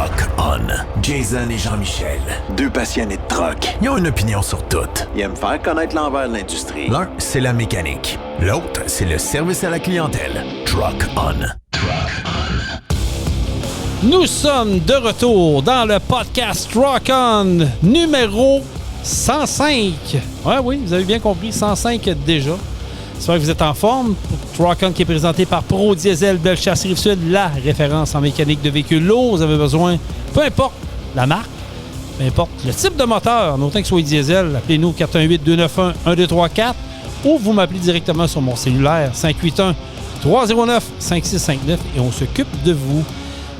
Truck On. Jason et Jean-Michel, deux passionnés de truck. Ils ont une opinion sur tout. Ils aiment faire connaître l'envers de l'industrie. L'un, c'est la mécanique. L'autre, c'est le service à la clientèle. Truck On. Truck On. Nous sommes de retour dans le podcast Truck On numéro 105. Ouais, oui, vous avez bien compris, 105 déjà. J'espère que vous êtes en forme. Truck On qui est présenté par Pro Diesel Bellechasse Rive-Sud, la référence en mécanique de véhicules lourds. Vous avez besoin, peu importe la marque, peu importe le type de moteur, autant que ce soit diesel, appelez-nous au 418-291-1234 ou vous m'appelez directement sur mon cellulaire 581-309-5659 et on s'occupe de vous.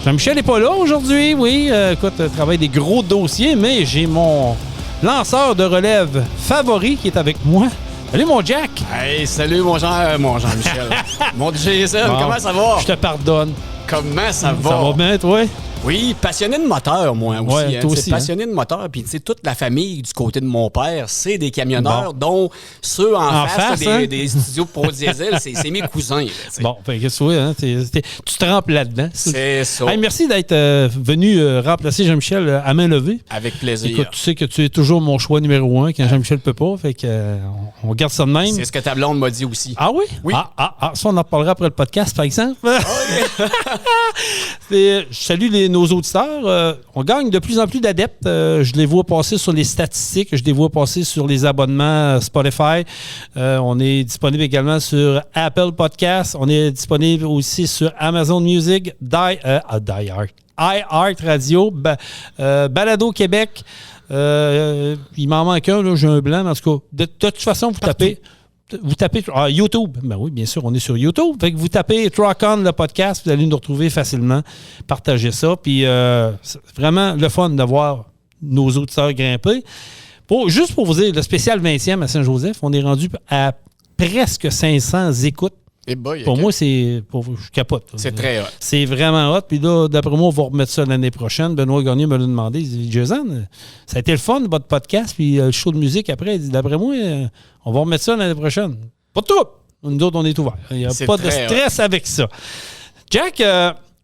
Jean-Michel n'est pas là aujourd'hui, oui. Écoute, travaille des gros dossiers, mais j'ai mon lanceur de relève favori qui est avec moi. Salut mon Jack! Hey, salut mon Jean-Michel. Mon Jason, Bon, comment ça va? Je te pardonne. Comment ça va? Ça va bien, toi? Oui, passionné de moteur, moi aussi. Ouais, toi aussi, passionné de moteur. Puis, tu sais, toute la famille du côté de mon père, c'est des camionneurs, dont ceux en face hein? des studios Pro Diesel, c'est mes cousins. Là, bon, fait qu'est-ce que tu vois, hein? Tu te trempes là-dedans. C'est ça. Hey, merci d'être venu remplacer Jean-Michel à main levée. Avec plaisir. Écoute, tu sais que tu es toujours mon choix numéro 1 quand Jean-Michel ne peut pas. Fait que on garde ça de même. C'est ce que ta blonde m'a dit aussi. Ah oui? Oui. Ça, on en reparlera après le podcast, par exemple. Je salue nos auditeurs. On gagne de plus en plus d'adeptes. Je les vois passer sur les statistiques. Je les vois passer sur les abonnements Spotify. On est disponible également sur Apple Podcasts. On est disponible aussi sur Amazon Music, iHeart Radio, Balado Québec. Il m'en manque un, là, j'ai un blanc. En tout cas, de toute façon, vous tapez YouTube. Ben oui, bien sûr, on est sur YouTube. Fait que vous tapez Truck On, le podcast, vous allez nous retrouver facilement. Partagez ça. Puis c'est vraiment le fun de voir nos auditeurs grimper. Juste pour vous dire, le spécial 20e à Saint-Joseph, on est rendu à presque 500 écoutes. Et boy, pour moi, je capote. C'est très hot. C'est vraiment hot. Puis là, d'après moi, on va remettre ça l'année prochaine. Benoît Gagné me l'a demandé. Il dit, Jason, ça a été le fun, votre podcast, puis le show de musique après. Il dit, d'après moi, on va remettre ça l'année prochaine. Pas de tout. Nous autres, on est ouverts. Il n'y a pas de stress avec ça. Jack,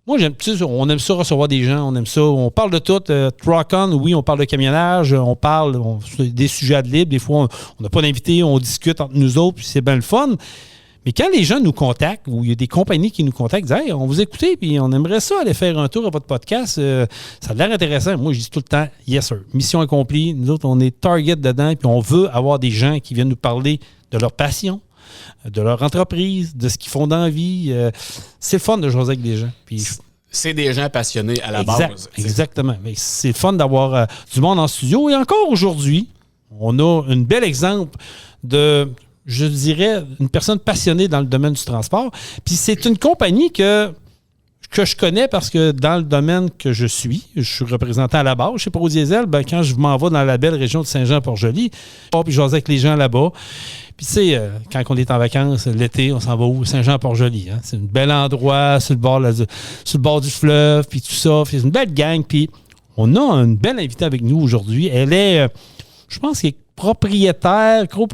moi, on aime ça recevoir des gens. On aime ça. On parle de tout. Truck On, oui, on parle de camionnage. On parle des sujets ad libre. Des fois, on n'a pas d'invités. On discute entre nous autres, puis c'est bien le fun. Mais quand les gens nous contactent, ou il y a des compagnies qui nous contactent, disent « Hey, on vous écoutait, puis on aimerait ça aller faire un tour à votre podcast. Ça a l'air intéressant. » Moi, je dis tout le temps « Yes, sir. Mission accomplie. » Nous autres, on est target dedans, puis on veut avoir des gens qui viennent nous parler de leur passion, de leur entreprise, de ce qu'ils font dans la vie. C'est le fun de jaser avec des gens. Puis, c'est des gens passionnés à la base. Exactement. Mais c'est le fun d'avoir du monde en studio. Et encore aujourd'hui, on a un bel exemple de... je dirais, une personne passionnée dans le domaine du transport. Puis c'est une compagnie que je connais parce que dans le domaine que je suis représentant à la base chez Pro Diesel, quand je m'en vais dans la belle région de Saint-Jean-Port-Joli, puis je vais avec les gens là-bas. Puis tu sais, quand on est en vacances, l'été, on s'en va où? Saint-Jean-Port-Joli. Hein? C'est un bel endroit, sur le bord du fleuve, puis tout ça. Puis c'est une belle gang. Puis on a une belle invitée avec nous aujourd'hui. Elle est, je pense qu'elle est copropriétaire. En tout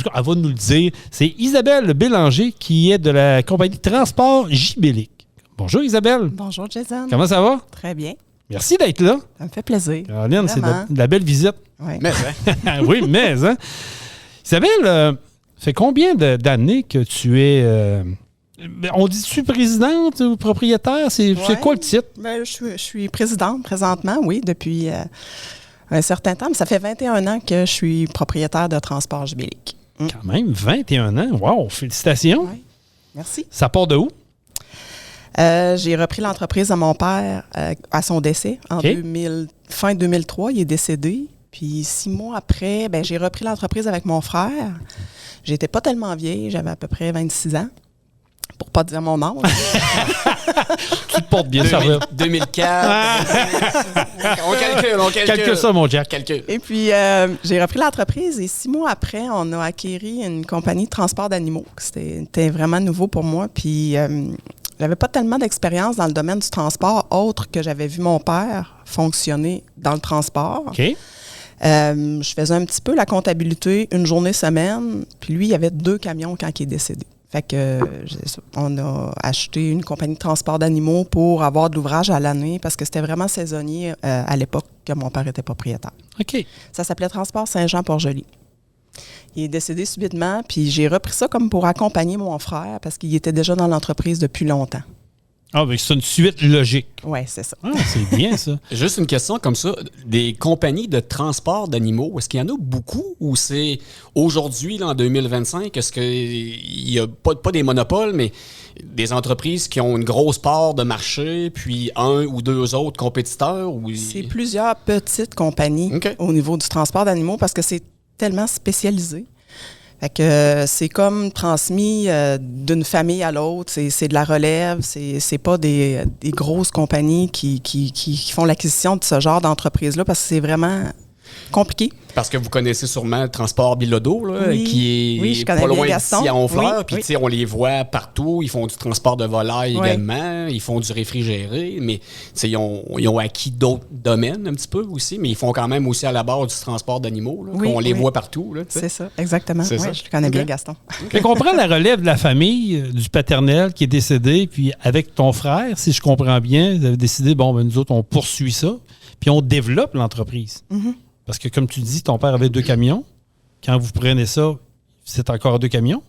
cas, elle va nous le dire. C'est Isabelle Bélanger qui est de la compagnie Transport Gibellic. Bonjour Isabelle. Bonjour Jason. Comment ça va? Très bien. Merci d'être là. Ça me fait plaisir. Caroline, c'est de la belle visite. Oui. Mais, oui, mais, hein? Isabelle, fait combien d'années que tu es... on dit-tu présidente ou propriétaire? C'est quoi le titre? Je suis présidente présentement, oui, depuis un certain temps. Mais ça fait 21 ans que je suis propriétaire de Transport Gibellic. Quand même, 21 ans. Wow, félicitations. Oui, merci. Ça part de où? J'ai repris l'entreprise à mon père à son décès en fin 2003. Il est décédé. Puis 6 mois après, j'ai repris l'entreprise avec mon frère. J'étais pas tellement vieille, j'avais à peu près 26 ans. Pour pas dire mon âge. Tu te portes bien, ça va. 2004. on calcule. Calcule ça, mon Jack. Calcule. Et puis, j'ai repris l'entreprise et 6 mois après, on a acquéri une compagnie de transport d'animaux. C'était vraiment nouveau pour moi. Puis, j'avais pas tellement d'expérience dans le domaine du transport, autre que j'avais vu mon père fonctionner dans le transport. OK. Je faisais un petit peu la comptabilité, une journée semaine. Puis lui, il y avait 2 camions quand il est décédé. Fait que on a acheté une compagnie de transport d'animaux pour avoir de l'ouvrage à l'année parce que c'était vraiment saisonnier à l'époque que mon père était propriétaire. OK. Ça s'appelait Transport Saint-Jean-Port-Joli. Il est décédé subitement, puis j'ai repris ça comme pour accompagner mon frère parce qu'il était déjà dans l'entreprise depuis longtemps. Ah, ben c'est une suite logique. Oui, c'est ça. Ah, c'est bien, ça. Juste une question comme ça. Des compagnies de transport d'animaux, est-ce qu'il y en a beaucoup ou c'est aujourd'hui, là, en 2025, est-ce qu'il n'y a pas des monopoles, mais des entreprises qui ont une grosse part de marché, puis un ou deux autres compétiteurs? Ou... C'est plusieurs petites compagnies au niveau du transport d'animaux parce que c'est tellement spécialisé. Fait que c'est comme transmis d'une famille à l'autre, c'est de la relève, c'est pas des grosses compagnies qui font l'acquisition de ce genre d'entreprise-là parce que c'est vraiment compliqué. Parce que vous connaissez sûrement le transport Bilodeau, là, oui, qui est je connais pas loin bien d'ici Gaston. à Honfleur. Oui, Puis, oui. tu sais, on les voit partout. Ils font du transport de volaille également. Ils font du réfrigéré. Mais, tu sais, ils ont acquis d'autres domaines un petit peu aussi. Mais ils font quand même aussi à la base du transport d'animaux. Là, on les voit partout. Là, c'est ça, exactement. C'est oui, ça. je le connais bien, Gaston. Fait qu'on prend la relève de la famille, du paternel qui est décédé, puis avec ton frère, si je comprends bien, vous avez décidé, bon, ben nous autres, on poursuit ça, puis on développe l'entreprise. Mm-hmm. Parce que, comme tu dis, ton père avait 2 camions. Quand vous prenez ça, c'est encore 2 camions.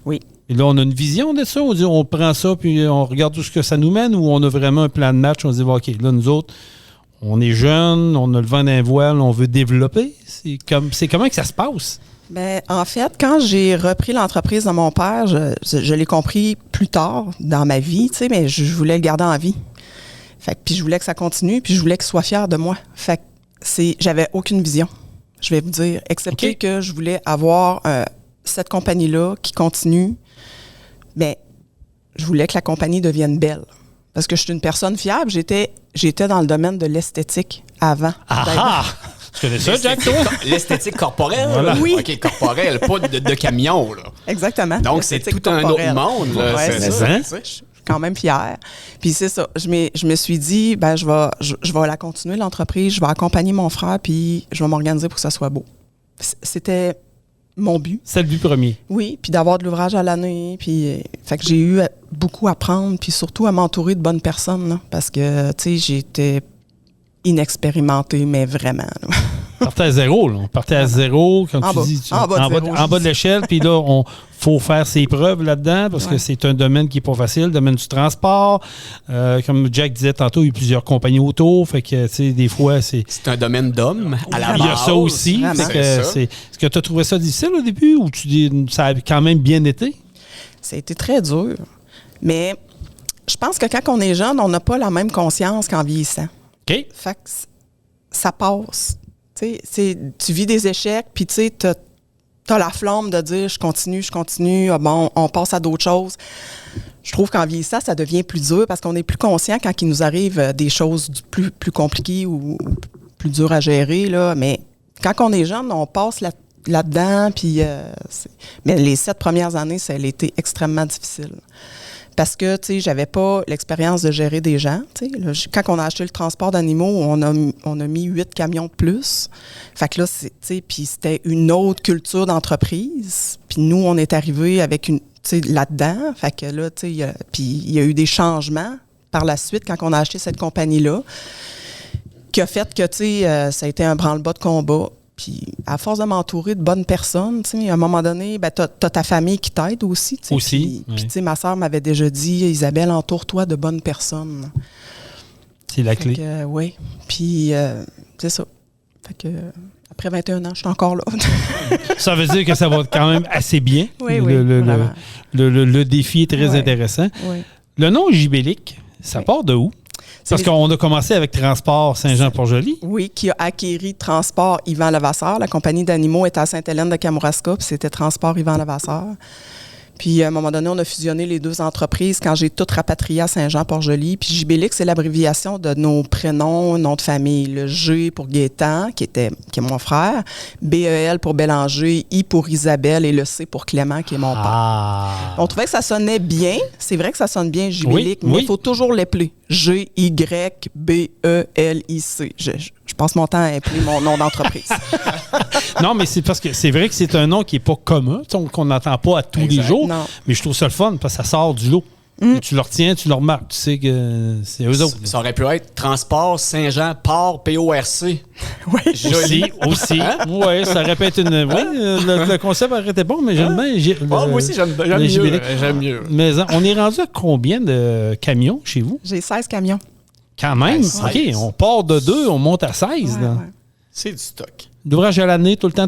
Oui. Et là, on a une vision de ça. On dit, on prend ça, puis on regarde tout ce que ça nous mène, ou on a vraiment un plan de match. On se dit, bon, OK, là, nous autres, on est jeunes, on a le vent d'un voile, on veut développer. C'est comment que ça se passe? Bien, en fait, quand j'ai repris l'entreprise de mon père, je l'ai compris plus tard dans ma vie, tu sais, mais je voulais le garder en vie. Fait que, puis je voulais que ça continue, puis je voulais qu'il soit fier de moi. Fait que j'avais aucune vision, je vais vous dire, excepté que je voulais avoir cette compagnie-là qui continue. Bien, je voulais que la compagnie devienne belle. Parce que je suis une personne fiable. J'étais dans le domaine de l'esthétique avant. Ah! Tu connais ça, Jack, toi? L'esthétique corporelle? Voilà. Oui. OK, corporelle, pas de camion. Là. Exactement. Donc, c'est L'esthétique tout un autre monde. Là, Ouais, c'est c'est ça. ça. Je suis quand même fière. Puis c'est ça. Je me suis dit, ben je vais la continuer, l'entreprise. Je vais accompagner mon frère, puis je vais m'organiser pour que ça soit beau. C'était mon but. C'est le but premier. Oui, puis d'avoir de l'ouvrage à l'année. Puis, fait que j'ai eu beaucoup à apprendre, puis surtout à m'entourer de bonnes personnes, là, parce que, tu sais, j'étais inexpérimentée, mais vraiment. Là. On partait à zéro, là. On partait à zéro, comme En tu bas. dis. En bas de zéro, en bas de l'échelle, puis là, on faut faire ses preuves là-dedans, parce que c'est un domaine qui n'est pas facile, le domaine du transport. Comme Jack disait tantôt, il y a plusieurs compagnies autour, fait que, tu sais, des fois, c'est un domaine d'homme à la base. Il y a ça aussi. Est-ce que tu as trouvé ça difficile au début, ou ça a quand même bien été? Ça a été très dur. Mais je pense que quand on est jeune, on n'a pas la même conscience qu'en vieillissant. OK. Fait que ça passe. Tu vis des échecs, puis tu as la flamme de dire je continue, bon, on passe à d'autres choses. Je trouve qu'en vieillissant, ça devient plus dur parce qu'on est plus conscient quand il nous arrive des choses plus compliquées ou plus dures à gérer. Là. Mais quand on est jeune, on passe là-dedans. Puis, mais les 7 premières années, ça a été extrêmement difficile. Parce que, tu sais, j'avais pas l'expérience de gérer des gens. Tu sais, quand on a acheté le transport d'animaux, on a mis 8 camions de plus. Fait que là, tu sais, puis c'était une autre culture d'entreprise. Puis nous, on est arrivés avec là-dedans. Fait que là, tu sais, puis il y a eu des changements par la suite quand on a acheté cette compagnie-là, qui a fait que, tu sais, ça a été un branle-bas de combat. Puis, à force de m'entourer de bonnes personnes, tu sais, à un moment donné, ben, t'as ta famille qui t'aide aussi. Tu sais. Aussi. Puis, tu sais, ma sœur m'avait déjà dit, Isabelle, entoure-toi de bonnes personnes. C'est la clé. Oui. Puis, c'est ça. Fait que, après 21 ans, je suis encore là. Ça veut dire que ça va quand même assez bien. Oui, le défi est très intéressant. Oui. Le nom Gibellic, ça part de où? Parce qu'on a commencé avec Transport Saint-Jean-Port-Joli. Oui, qui a acquéri Transport Yvan Levasseur. La compagnie d'animaux était à Sainte-Hélène-de-Kamouraska, puis c'était Transport Yvan Levasseur. Puis, à un moment donné, on a fusionné les deux entreprises quand j'ai tout rapatrié à Saint-Jean-Port-Joli. Puis, Gibellic, c'est l'abréviation de nos prénoms, nom de famille. Le G pour Gaétan, qui est mon frère. BEL pour Bélanger. I pour Isabelle. Et le C pour Clément, qui est mon père. On trouvait que ça sonnait bien. C'est vrai que ça sonne bien, Gibellic, mais il faut toujours l'épeler. G-Y-B-E-L-I-C. je passe mon temps à appeler mon nom d'entreprise. Non, mais c'est parce que c'est vrai que c'est un nom qui n'est pas commun, qu'on n'entend pas à tous les jours. Non. Mais je trouve ça le fun parce que ça sort du lot. Tu le retiens, tu le remarques. Tu sais que c'est eux autres. Ça aurait pu être Transport Saint-Jean, Port, PORC. Oui. Aussi. Oui, ça répète une. Oui, le concept aurait été bon, mais j'aime bien. Moi aussi, j'aime mieux. Mais on est rendu à combien de camions chez vous? J'ai 16 camions. Quand même? Ouais, OK, on part de 2, on monte à 16. Ouais, là. ouais. C'est du stock. L'ouvrage à l'année, tout le temps?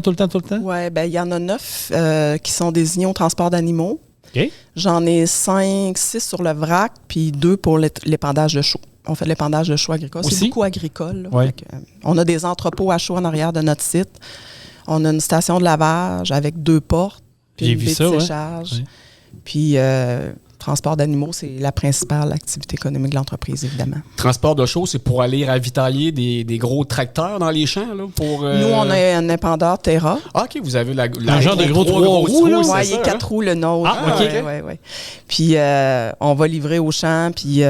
Oui, bien, il y en a 9 qui sont désignés au transport d'animaux. OK. J'en ai 5, 6 sur le vrac, puis 2 pour l'épandage de chaux. On fait de l'épandage de chaux agricole. Aussi? C'est beaucoup agricole. Là. Ouais. Fait que, on a des entrepôts à chaux en arrière de notre site. On a une station de lavage avec 2 portes, puis J'ai une vu baie ça, de ouais. séchage. Ouais. Puis, transport d'animaux, c'est la principale activité économique de l'entreprise, évidemment. Transport de chaux, c'est pour aller ravitailler des gros tracteurs dans les champs? Là, pour, Nous, on a un épandeur Terra. Ah, OK, vous avez Un genre de gros 3 roues, là? Oui, il y a 4 roues, le nôtre. Ah, OK. Ouais. Puis, on va livrer au champ, puis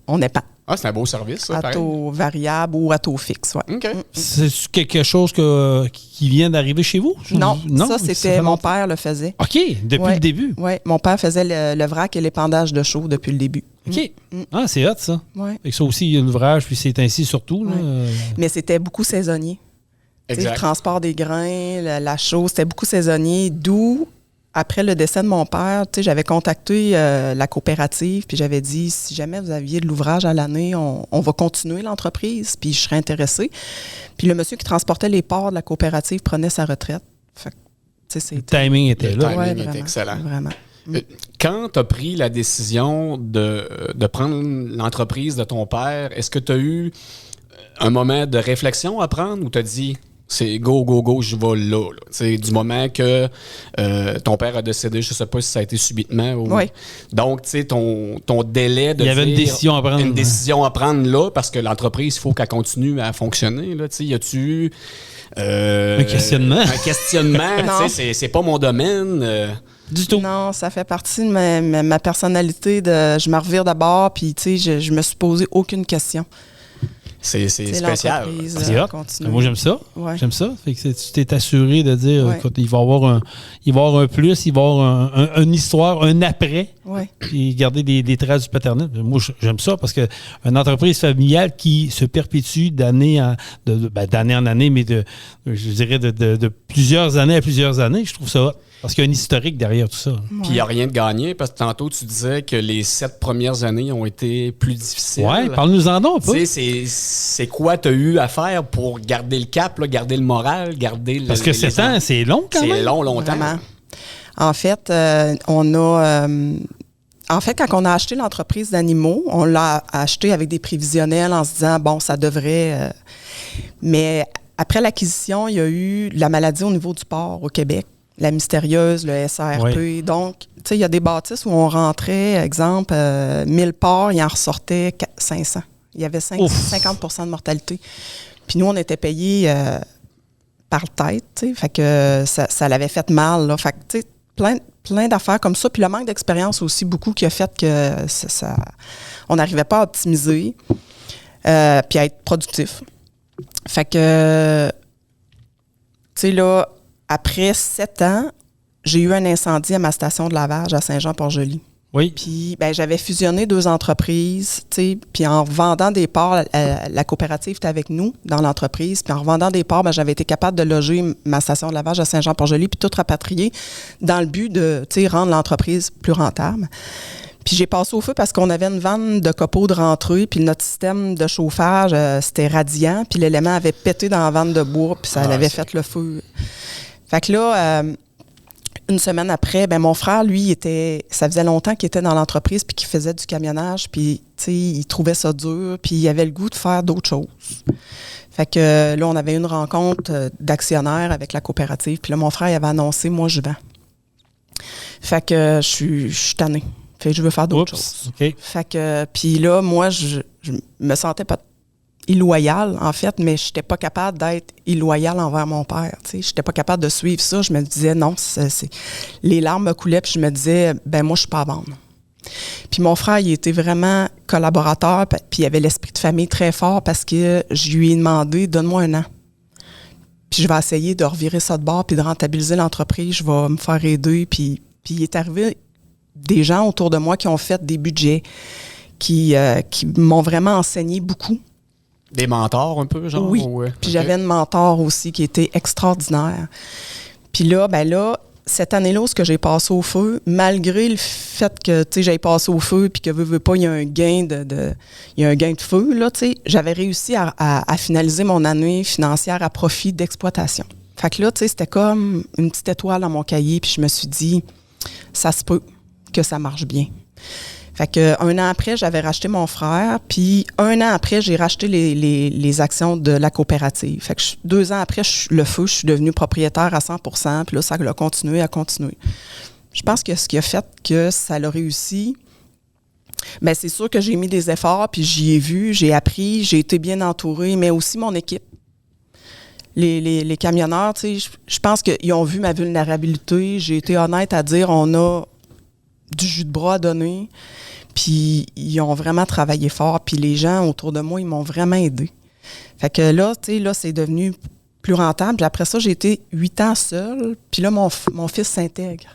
on épand. Ah, c'est un beau service, ça, À pareil. taux variable ou à taux fixe, ouais. OK. C'est quelque chose qui vient d'arriver chez vous? Non, ça, fait c'était mon longtemps. père le faisait. OK, depuis Ouais. le début. Oui, mon père faisait le vrac et l'épandage de chaux depuis le début. OK. Ah, c'est hot, ça. Ouais. Fait que ça aussi, il y a l'ouvrage, puis c'est ainsi surtout. Là. Ouais. Mais c'était beaucoup saisonnier. Tu sais, le Exact. transport des grains, la chaux, c'était beaucoup saisonnier. D'où, après le décès de mon père, tu sais, j'avais contacté la coopérative, puis j'avais dit, si jamais vous aviez de l'ouvrage à l'année, on va continuer l'entreprise, puis je serais intéressée. Puis le monsieur qui transportait les porcs de la coopérative prenait sa retraite. Fait que, tu sais, Le timing était Le là. timing Ouais, était vraiment, excellent. Vraiment. Quand tu as pris la décision de prendre l'entreprise de ton père, est-ce que tu as eu un moment de réflexion à prendre ou tu as dit c'est go, je vais là? Tu sais, du moment que ton père a décédé, je ne sais pas si ça a été subitement. Ou... Oui. Donc, tu sais, ton délai de Il y avait une dire- décision à prendre. Une décision à prendre là parce que l'entreprise, il faut qu'elle continue à fonctionner. Là, tu sais, y a-tu eu Un questionnement? Un questionnement, Non. tu sais, c'est pas mon domaine. Du tout. Non, ça fait partie de ma personnalité. Je me revire d'abord, puis tu sais, je me suis posé aucune question. C'est C'est spécial. l'entreprise, C'est hot. continue. Moi, j'aime ça. Ouais. J'aime ça. Fait que tu t'es assuré de dire, Ouais. écoute, il va y avoir un plus, il va y avoir une histoire, un après, Ouais. puis garder des traces du paternel. Moi, j'aime ça parce qu'une entreprise familiale qui se perpétue d'année en année, mais je dirais de plusieurs années à plusieurs années, je trouve ça hot. Parce qu'il y a un historique derrière tout ça. Puis il n'y a rien de gagné parce que tantôt tu disais que les 7 premières années ont été plus difficiles. Ouais, parle-nous-en donc un peu. Tu sais, c'est quoi tu as eu à faire pour garder le cap, là, garder le moral, garder le. Parce que 7 ans, c'est long quand même. C'est long, longtemps. Vraiment. En fait, on a. En fait, quand on a acheté l'entreprise d'animaux, on l'a acheté avec des prévisionnels en se disant, bon, ça devrait. Mais après l'acquisition, il y a eu la maladie au niveau du porc au Québec, la mystérieuse, le SRP. Oui. Donc, tu sais, il y a des bâtisses où on rentrait, exemple, 1000 porcs, il en ressortait 500. Il y avait 50 de mortalité. Puis nous, on était payés par tête, tu sais, fait que ça l'avait fait mal, là. Fait que, tu sais, plein d'affaires comme ça. Puis le manque d'expérience aussi, beaucoup, qui a fait que on n'arrivait pas à optimiser puis à être productif. Fait que, tu sais, là, après 7 ans, j'ai eu un incendie à ma station de lavage à Saint-Jean-Port-Joli. Oui. Puis, ben, j'avais fusionné 2 entreprises, tu sais, puis en vendant des parts, la coopérative était avec nous dans l'entreprise, puis en revendant des parts, ben, j'avais été capable de loger ma station de lavage à Saint-Jean-Port-Joli, puis tout rapatrier dans le but de, tu sais, rendre l'entreprise plus rentable. Puis j'ai passé au feu parce qu'on avait une vanne de copeaux de rentrée, puis notre système de chauffage, c'était radiant, puis l'élément avait pété dans la vanne de bois, puis ça avait fait le feu. Fait que là, une semaine après, ben mon frère, lui, ça faisait longtemps qu'il était dans l'entreprise puis qu'il faisait du camionnage, puis tu sais, il trouvait ça dur, puis il avait le goût de faire d'autres choses. Fait que là, on avait une rencontre d'actionnaires avec la coopérative, puis là, mon frère, il avait annoncé, moi, je vends. Fait que je suis tannée. Fait que je veux faire d'autres choses. OK. Fait que, puis là, moi, je me sentais pas illoyale, en fait, mais je n'étais pas capable d'être illoyale envers mon père. Je n'étais pas capable de suivre ça. Je me disais, non, les larmes me coulaient, puis je me disais, ben moi, je ne suis pas à vendre. Puis mon frère, il était vraiment collaborateur, puis il avait l'esprit de famille très fort parce que je lui ai demandé, donne-moi 1 an. Puis je vais essayer de revirer ça de bord puis de rentabiliser l'entreprise. Je vais me faire aider. Puis il est arrivé des gens autour de moi qui ont fait des budgets, qui m'ont vraiment enseigné beaucoup. Des mentors un peu, genre? Oui. Ou, Puis j'avais une mentor aussi qui était extraordinaire. Puis là, cette année-là, ce que j'ai passé au feu, malgré le fait que, tu sais, j'avais passé au feu puis que veux pas, il y a un gain de feu, là, tu sais, j'avais réussi à finaliser mon année financière à profit d'exploitation. Fait que là, tu sais, c'était comme une petite étoile dans mon cahier puis je me suis dit, ça se peut que ça marche bien. Fait que 1 an après, j'avais racheté mon frère, puis 1 an après, j'ai racheté les actions de la coopérative. Fait que 2 ans après, je suis devenu propriétaire à 100%, puis là, ça a continué. Je pense que ce qui a fait que ça l'a réussi, bien, c'est sûr que j'ai mis des efforts, puis j'y ai vu, j'ai appris, j'ai été bien entourée, mais aussi mon équipe. Les camionneurs, tu sais, je pense qu'ils ont vu ma vulnérabilité. J'ai été honnête à dire, on a du jus de bras à donner. Puis ils ont vraiment travaillé fort. Puis les gens autour de moi, ils m'ont vraiment aidé. Fait que là, tu sais, là, c'est devenu plus rentable. Puis après ça, j'ai été 8 ans seule. Puis là, mon fils s'intègre.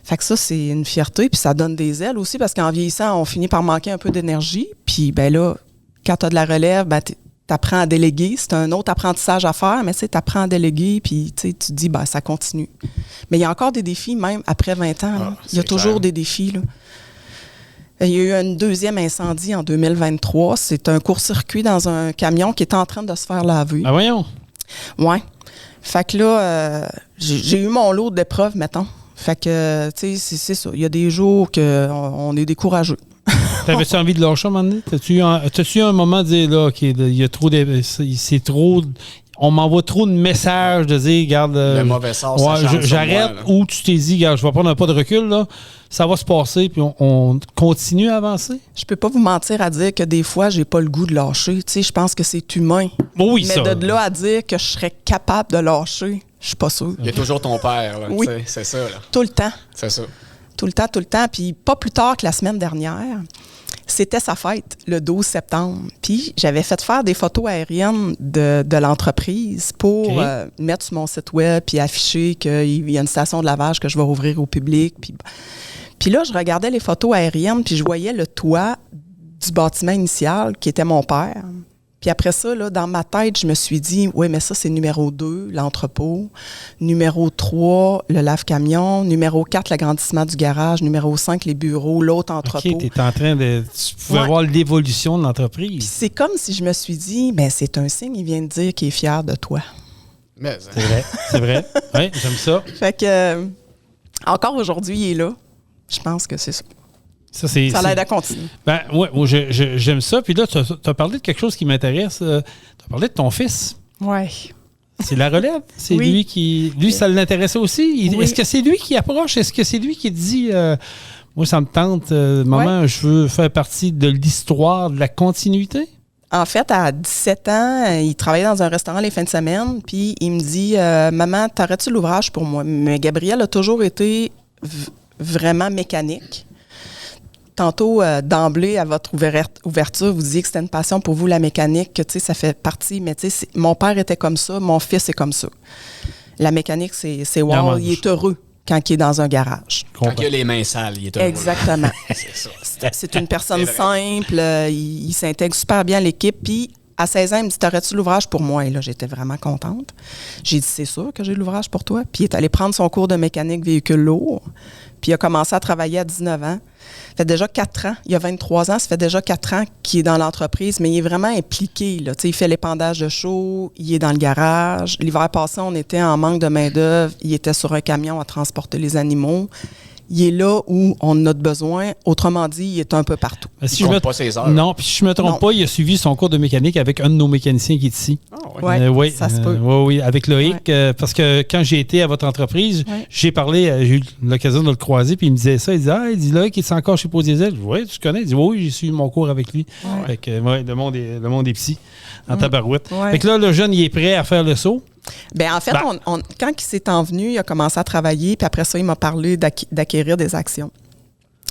Fait que ça, c'est une fierté. Puis ça donne des ailes aussi parce qu'en vieillissant, on finit par manquer un peu d'énergie. Puis ben là, quand tu as de la relève, ben t'apprends à déléguer. C'est un autre apprentissage à faire, mais tu sais, t'apprends à déléguer. Puis tu te dis, ben ça continue. Mais il y a encore des défis, même après 20 ans. Là. Il y a toujours des défis, là. Il y a eu un deuxième incendie en 2023. C'est un court-circuit dans un camion qui était en train de se faire laver. Ah, voyons. Oui. Fait que là, j'ai eu mon lot d'épreuves, mettons. Fait que, tu sais, c'est ça. Il y a des jours qu'on est décourageux. T'avais-tu envie de lâcher à un moment donné? T'as-tu eu un moment de dire, là, OK, il y a trop c'est trop... On m'envoie trop de messages de dire, regarde... le mauvais sort, ouais, ça chante j'arrête, sur moi, ou tu t'es dit, regarde, je vais prendre un pas de recul, là. Ça va se passer, puis on continue à avancer. Je peux pas vous mentir à dire que des fois, j'ai pas le goût de lâcher. Tu sais, je pense que c'est humain. Oui, mais ça. de là à dire que je serais capable de lâcher, je suis pas sûre. Il y a toujours ton père, là. Oui. C'est ça, là. Tout le temps. C'est ça. Tout le temps. Puis pas plus tard que la semaine dernière, c'était sa fête, le 12 septembre. Puis j'avais fait faire des photos aériennes de l'entreprise pour mettre sur mon site web puis afficher qu'il y a une station de lavage que je vais rouvrir au public. Puis là, je regardais les photos aériennes puis je voyais le toit du bâtiment initial qui était mon père. Puis après ça, là, dans ma tête, je me suis dit, oui, mais ça, c'est numéro 2, l'entrepôt. Numéro 3, le lave-camion. Numéro 4, l'agrandissement du garage. Numéro 5, les bureaux, l'autre entrepôt. OK, t'es en train de... Tu pouvais voir l'évolution de Puis l'entreprise. c'est comme si je me suis dit, ben c'est un signe, il vient de dire qu'il est fier de toi. Mais, C'est vrai. Oui, j'aime ça. Fait que, encore aujourd'hui, il est là. Je pense que c'est ça. Ça l'aide à continuer. Ben, ouais, moi, j'aime ça. Puis là, tu as parlé de quelque chose qui m'intéresse. Tu as parlé de ton fils. Oui. C'est la relève. C'est Oui. lui qui... Lui, ça l'intéressait aussi. Oui. Est-ce que c'est lui qui approche? Est-ce que c'est lui qui dit... moi, ça me tente. Maman, je veux faire partie de l'histoire de la continuité? En fait, à 17 ans, il travaillait dans un restaurant les fins de semaine, puis il me dit, maman, t'arrêtes-tu l'ouvrage pour moi? Mais Gabriel a toujours été vraiment mécanique. Tantôt, d'emblée, à votre ouverture, vous disiez que c'était une passion pour vous, la mécanique, que, tu sais, ça fait partie, mais tu sais, mon père était comme ça, mon fils est comme ça. La mécanique, c'est wow, il est heureux quand il est dans un garage. quand il a les mains sales, il est heureux. Exactement. C'est ça. C'est une personne simple, il s'intègre super bien à l'équipe, puis à 16 ans, il me dit, t'aurais-tu l'ouvrage pour moi? Et là, j'étais vraiment contente. J'ai dit, c'est sûr que j'ai l'ouvrage pour toi. Puis il est allé prendre son cours de mécanique véhicule lourd, puis il a commencé à travailler à 19 ans. Ça fait déjà 4 ans, il y a 23 ans, ça fait déjà 4 ans qu'il est dans l'entreprise, mais il est vraiment impliqué, là. Tu sais, il fait l'épandage de chaux, il est dans le garage. L'hiver passé, on était en manque de main-d'œuvre, il était sur un camion à transporter les animaux. Il est là où on a besoin. Autrement dit, il est un peu partout. Si Il compte pas ses heures. Non, puis si je me trompe pas, il a suivi son cours de mécanique avec un de nos mécaniciens qui est ici. Ouais, ça se peut. Oui, avec Loïc. Parce que quand j'ai été à votre entreprise, j'ai eu l'occasion de le croiser, puis il me disait ça. Il dit Loïc, il est encore chez Pau Diesel. Oui, tu connais? Il dit oui, j'ai suivi mon cours avec lui. Fait que, le monde est psy en tabarouette. Ouais. Fait que là, le jeune, il est prêt à faire le saut. Bien, en fait, quand il s'est envenu, il a commencé à travailler, puis après ça, il m'a parlé d'acquérir des actions.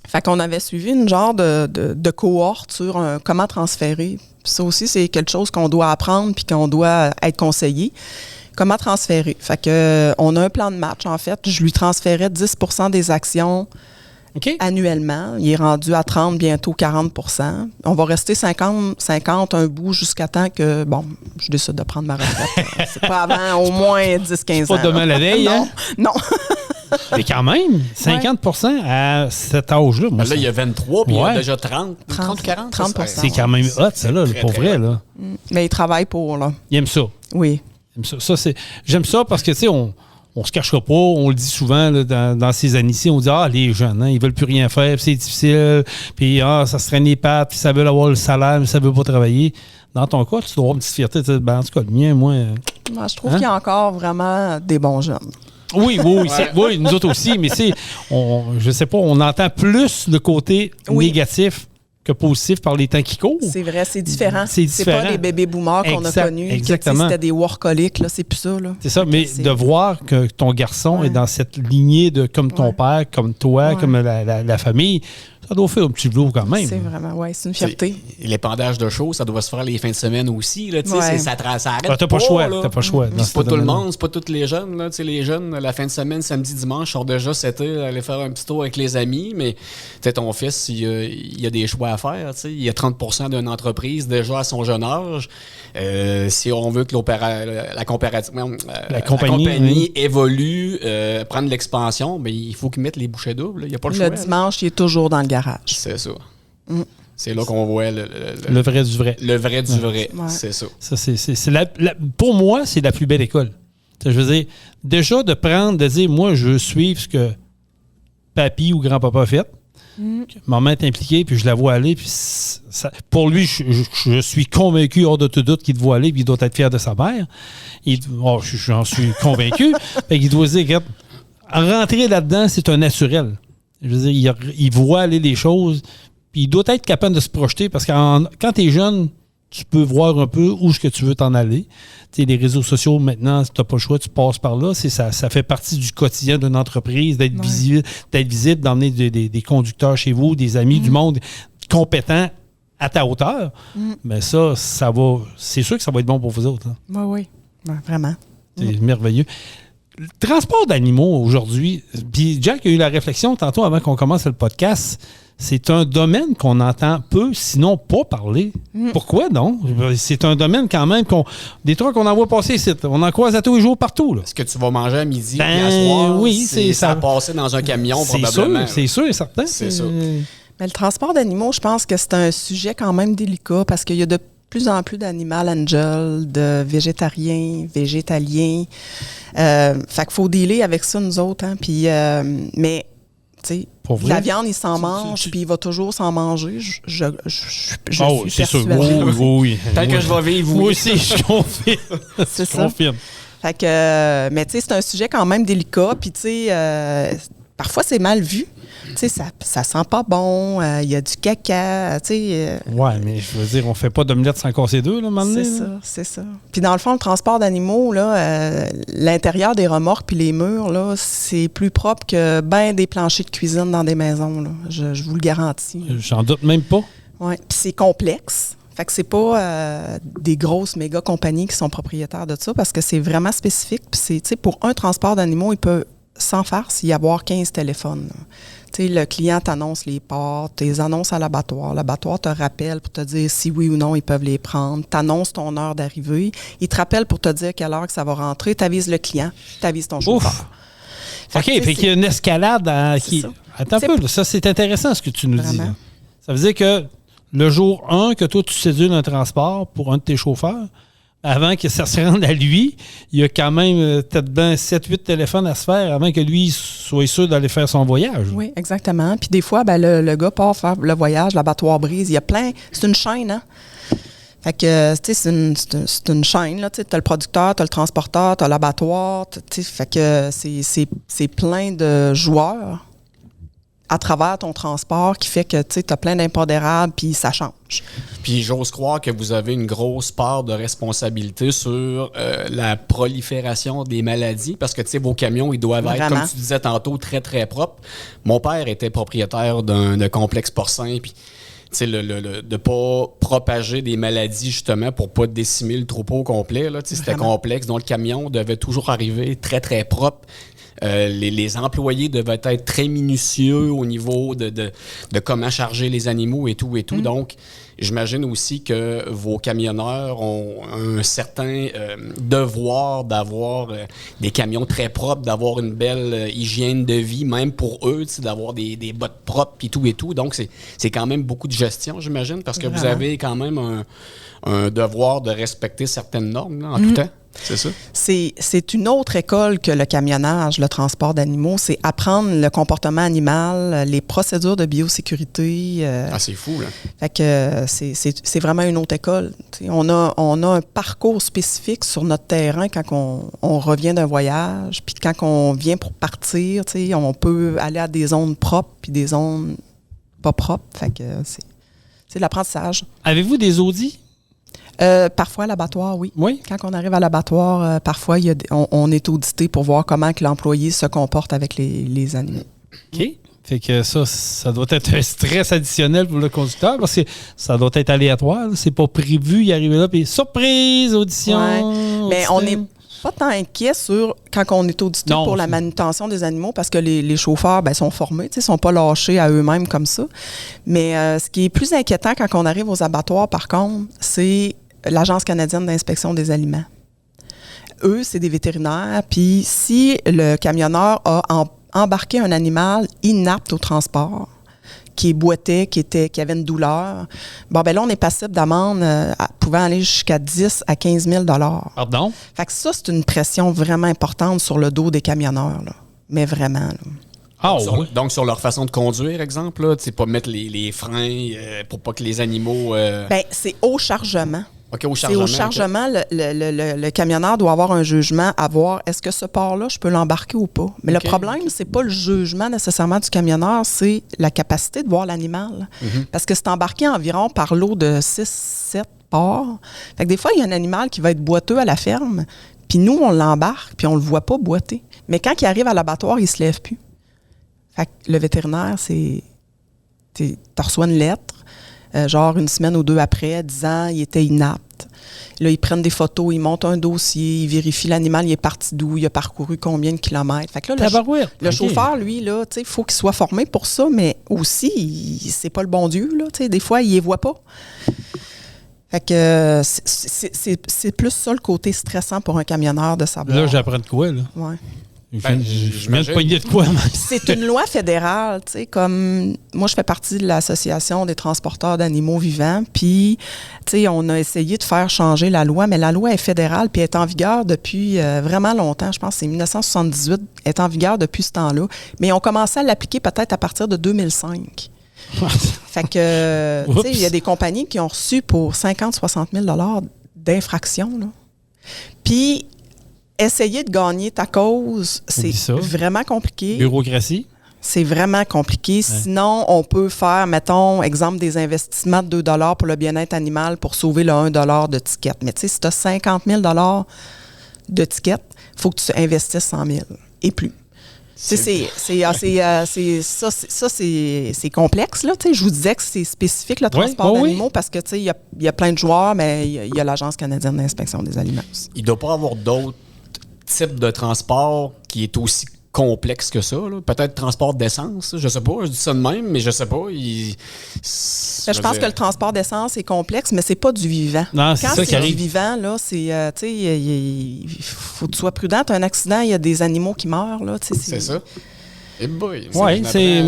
Fait qu'on avait suivi une genre de cohorte sur comment transférer. Ça aussi, c'est quelque chose qu'on doit apprendre puis qu'on doit être conseillé. Comment transférer? Fait que on a un plan de match, en fait. Je lui transférais 10 % des actions annuellement. Il est rendu à 30, bientôt 40 %. On va rester 50 un bout jusqu'à temps que, je décide de prendre ma retraite. C'est pas avant au moins 10-15 ans. Pas demain la veille, non, hein? Non. Mais quand même, 50 % à cet âge-là. Moi, là, il y a 23, puis il y a déjà 30 ou 40. 30 c'est quand même hot, ça, là, pour vrai. Là. Mais il travaille pour, là. Il aime ça. Oui. Il aime ça. J'aime ça parce que, tu sais, on se cachera pas, on le dit souvent là, dans ces années-ci, on dit les jeunes, ils veulent plus rien faire, puis c'est difficile, puis ça se traîne les pattes, puis ça veut avoir le salaire, mais ça veut pas travailler. Dans ton cas, tu dois avoir une petite fierté. En tout cas, le mien, moi. Moi, je trouve qu'il y a encore vraiment des bons jeunes. Oui, nous autres aussi, mais je sais pas, on entend plus le côté négatif que positif par les temps qui courent. C'est vrai, c'est différent. C'est pas les bébés boomers qu'on a connus. Exactement. C'était des workaholics, là, c'est plus ça. Là. C'est ça, mais de voir que ton garçon est dans cette lignée de comme ton père, comme toi, comme la famille, ça doit faire un petit velours quand même. C'est vraiment, c'est une fierté. L'épandage de choses, ça doit se faire les fins de semaine aussi. Là, ça arrête t'as pas le choix. T'as pas le choix. C'est pas tout le monde, c'est pas tous les jeunes. Là, les jeunes, la fin de semaine, samedi, dimanche, sort déjà 7 heures, aller faire un petit tour avec les amis. Mais ton fils, il y a des choix à faire. Il y a 30 % d'une entreprise déjà à son jeune âge. Si on veut que la compagnie évolue, prendre l'expansion, ben, il faut qu'ils mettent les bouchées doubles. Il n'y a pas le choix. Le dimanche, il est toujours dans le garage. C'est ça. C'est là qu'on voit le vrai du vrai. Le vrai du vrai, c'est ça. Pour moi, c'est la plus belle école. Je veux dire, déjà de dire, moi, je veux suivre ce que papy ou grand-papa a fait. Maman est impliquée, puis je la vois aller. Puis pour lui, je suis convaincu, hors de tout doute, qu'il doit aller, puis il doit être fier de sa mère. J'en suis convaincu. Il doit se dire, rentrer là-dedans, c'est un naturel. Je veux dire, il voit aller les choses, puis il doit être capable de se projeter, parce que quand tu es jeune, tu peux voir un peu où est-ce que tu veux t'en aller. Tu sais, les réseaux sociaux, maintenant, si tu n'as pas le choix, tu passes par là. Ça fait partie du quotidien d'une entreprise, d'être visible, d'emmener des conducteurs chez vous, des amis, du monde compétent à ta hauteur. Mais ça va. C'est sûr que ça va être bon pour vous autres. Hein. Oui, vraiment. C'est merveilleux. Le transport d'animaux aujourd'hui, puis Jack a eu la réflexion tantôt avant qu'on commence le podcast, c'est un domaine qu'on entend peu, sinon pas parler. Pourquoi non? C'est un domaine quand même des trucs qu'on en voit passer ici. On en croise à tous les jours partout. Là. Est-ce que tu vas manger à midi et à soir? Oui, ça va passer dans un camion probablement. C'est sûr et certain. C'est ça. Mais le transport d'animaux, je pense que c'est un sujet quand même délicat parce qu'il y a de plus en plus d'animal angel, de végétariens, végétaliens. Fait qu'il faut dealer avec ça, nous autres. Hein, puis, mais, tu sais, la viande, il s'en mange, puis il va toujours s'en manger. Je suis persuadée. Oui. Tant que je vais vivre, oui. Moi aussi, je confirme. C'est ça. Confirme. Fait que, mais tu sais, c'est un sujet quand même délicat, puis tu sais, parfois c'est mal vu. Tu sais, ça sent pas bon, il y a du caca, tu sais. Ouais, mais je veux dire, on fait pas d'omelette sans casser deux, là, maintenant. C'est ça. Puis dans le fond, le transport d'animaux, là, l'intérieur des remorques puis les murs, là, c'est plus propre que ben des planchers de cuisine dans des maisons, là. Je vous le garantis. J'en doute même pas. Oui, puis c'est complexe. Fait que c'est pas des grosses méga compagnies qui sont propriétaires de ça parce que c'est vraiment spécifique. Puis c'est, tu sais, pour un transport d'animaux, il peut, sans farce, y avoir 15 téléphones, là. Tu sais, le client t'annonce les parts, tu les annonces à l'abattoir. L'abattoir te rappelle pour te dire si oui ou non ils peuvent les prendre. Tu annonces ton heure d'arrivée. Il te rappelle pour te dire quelle heure que ça va rentrer. Tu avises le client, tu avises ton chauffeur. OK, fait qu'il y a une escalade. Attends un peu, là, ça c'est intéressant ce que tu nous dis. Là. Ça veut dire que le jour 1 que toi tu séduis un transport pour un de tes chauffeurs, avant que ça se rende à lui, il y a quand même peut-être bien 7-8 téléphones à se faire avant que lui soit sûr d'aller faire son voyage. Oui, exactement. Puis des fois, ben, le gars part faire le voyage, l'abattoir brise. Il y a plein... C'est une chaîne, hein? Fait que, tu sais, c'est une chaîne, là. Tu as le producteur, tu as le transporteur, tu as l'abattoir. Fait que c'est plein de joueurs à travers ton transport qui fait que tu as plein d'impondérables puis ça change. Puis j'ose croire que vous avez une grosse part de responsabilité sur la prolifération des maladies parce que vos camions, ils doivent être, comme tu disais tantôt, très, très propres. Mon père était propriétaire d'un complexe porcin, puis de ne pas propager des maladies justement pour pas décimer le troupeau au complet. Là, c'était complexe, donc le camion devait toujours arriver très, très propre. Les employés devaient être très minutieux au niveau de comment charger les animaux et tout. Donc, j'imagine aussi que vos camionneurs ont un certain devoir d'avoir des camions très propres, d'avoir une belle hygiène de vie, même pour eux, d'avoir des bottes propres et tout. Donc, c'est quand même beaucoup de gestion, j'imagine, parce que vous avez quand même un devoir de respecter certaines normes là, en tout temps. C'est ça? C'est une autre école que le camionnage, le transport d'animaux. C'est apprendre le comportement animal, les procédures de biosécurité. C'est fou, là. Fait que c'est vraiment une autre école. On a un parcours spécifique sur notre terrain quand on revient d'un voyage. Puis quand on vient pour partir, on peut aller à des zones propres puis des zones pas propres. Fait que c'est de l'apprentissage. Avez-vous des audits? Parfois à l'abattoir, oui. Oui. Quand on arrive à l'abattoir, parfois on est audité pour voir comment que l'employé se comporte avec les animaux. OK. Fait que ça doit être un stress additionnel pour le conducteur parce que ça doit être aléatoire. Là. C'est pas prévu, il arrive là, puis surprise, audition. Ouais. Mais on n'est pas tant inquiet sur quand on est audité pour la manutention des animaux parce que les chauffeurs sont formés, ils ne sont pas lâchés à eux-mêmes comme ça. Mais ce qui est plus inquiétant quand on arrive aux abattoirs, par contre, c'est l'Agence canadienne d'inspection des aliments. Eux, c'est des vétérinaires. Puis si le camionneur a embarqué un animal inapte au transport, qui est boitait, qui avait une douleur, là, on est passible d'amende pouvant aller jusqu'à 10 à 15 000 $. Pardon? Fait que ça, c'est une pression vraiment importante sur le dos des camionneurs. Là. Mais vraiment, là. Donc, sur leur façon de conduire, exemple, là, pas mettre les freins pour pas que les animaux... c'est au chargement. OK, au chargement. C'est au chargement, le camionneur doit avoir un jugement à voir est-ce que ce porc-là, je peux l'embarquer ou pas. Mais le problème, c'est pas le jugement nécessairement du camionneur, c'est la capacité de voir l'animal. Parce que c'est embarqué environ par lot de 6-7 porcs. Fait que des fois, il y a un animal qui va être boiteux à la ferme, puis nous, on l'embarque, puis on le voit pas boiter. Mais quand il arrive à l'abattoir, il se lève plus. Fait que le vétérinaire, tu reçois une lettre, genre une semaine ou deux après, disant il était inapte. Là, ils prennent des photos, ils montent un dossier, ils vérifient l'animal, il est parti d'où, il a parcouru combien de kilomètres. Fait que là, le chauffeur, lui, là, il faut qu'il soit formé pour ça, mais aussi, c'est pas le bon Dieu, là. Des fois, il les voit pas. Fait que c'est plus ça le côté stressant pour un camionneur de savoir. Là, j'apprends de quoi, là? Ouais. Je mets de poignée de quoi, même. C'est une loi fédérale, tu sais, comme moi, je fais partie de l'Association des transporteurs d'animaux vivants, puis, tu sais, on a essayé de faire changer la loi, mais la loi est fédérale, puis elle est en vigueur depuis vraiment longtemps, je pense que c'est 1978, elle est en vigueur depuis ce temps-là, mais on commençait à l'appliquer peut-être à partir de 2005. Fait que, tu sais, il y a des compagnies qui ont reçu pour 50-60 000 $ d'infraction, là. Puis, essayer de gagner ta cause, c'est vraiment compliqué. Bureaucratie? C'est vraiment compliqué. Ouais. Sinon, on peut faire, mettons, exemple, des investissements de 2 $ pour le bien-être animal pour sauver le 1 $ de ticket. Mais tu sais, si tu as 50 000 $ de ticket, il faut que tu investisses 100 000 et plus. C'est complexe, là. Je vous disais que c'est spécifique, le transport d'animaux, parce que il y a plein de joueurs, mais il y a l'Agence canadienne d'inspection des aliments aussi. Il ne doit pas avoir d'autres types de transport qui est aussi complexe que ça. Là. Peut-être transport d'essence, je sais pas, je dis ça de même, mais je sais pas. Je pense que le transport d'essence est complexe, mais c'est pas du vivant. Non, c'est quand ça c'est du vivant, là, c'est, il faut que tu sois prudent. Tu as un accident, il y a des animaux qui meurent. Là, c'est ça. Oui, moi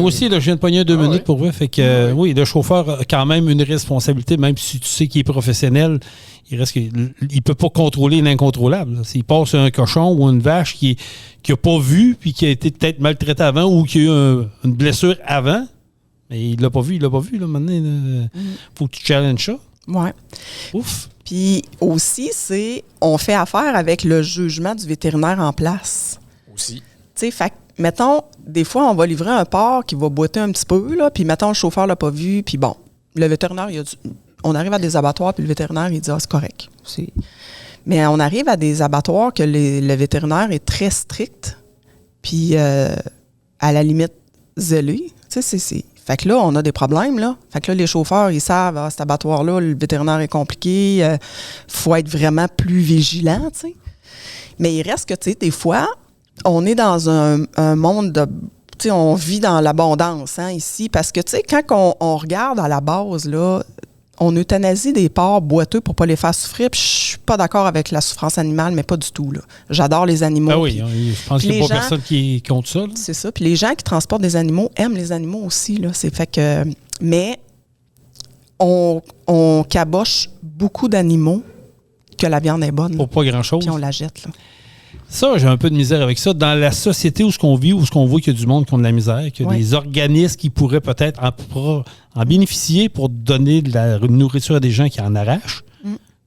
aussi, là, je viens de pogner 2 minutes pour eux. Fait que, oui, le chauffeur a quand même une responsabilité, même si tu sais qu'il est professionnel. Il ne peut pas contrôler l'incontrôlable. Là. S'il passe un cochon ou une vache qui n'a pas vu puis qui a été peut-être maltraité avant ou qui a eu une blessure avant, mais il ne l'a pas vu. Là, maintenant, faut que tu challenges ça. Oui. Ouf. Puis aussi, on fait affaire avec le jugement du vétérinaire en place. Aussi. Tu sais, mettons, des fois, on va livrer un porc qui va boiter un petit peu, là, puis mettons, le chauffeur l'a pas vu, puis bon, le vétérinaire, on arrive à des abattoirs, puis le vétérinaire, il dit « Ah, c'est correct. » Mais on arrive à des abattoirs que le vétérinaire est très strict, puis à la limite zélé. Tu sais, Fait que là, on a des problèmes, là. Fait que là, les chauffeurs, ils savent, cet abattoir-là, le vétérinaire est compliqué, faut être vraiment plus vigilant, tu sais. Mais il reste que, tu sais, des fois, on est dans un monde de... Tu sais, on vit dans l'abondance, hein, ici, parce que, tu sais, quand on regarde à la base, là, on euthanasie des porcs boiteux pour pas les faire souffrir, puis je suis pas d'accord avec la souffrance animale, mais pas du tout, là. J'adore les animaux. Ah oui, je pense qu'il n'y a pas personne qui compte ça, là. C'est ça. Puis les gens qui transportent des animaux aiment les animaux aussi, là. C'est fait que... Mais on caboche beaucoup d'animaux que la viande est bonne. Pour pas grand-chose. Puis on la jette, là. Ça, j'ai un peu de misère avec ça. Dans la société où on vit, où on voit qu'il y a du monde qui ont de la misère, qu'il y a des organismes qui pourraient peut-être en bénéficier pour donner de la nourriture à des gens qui en arrachent.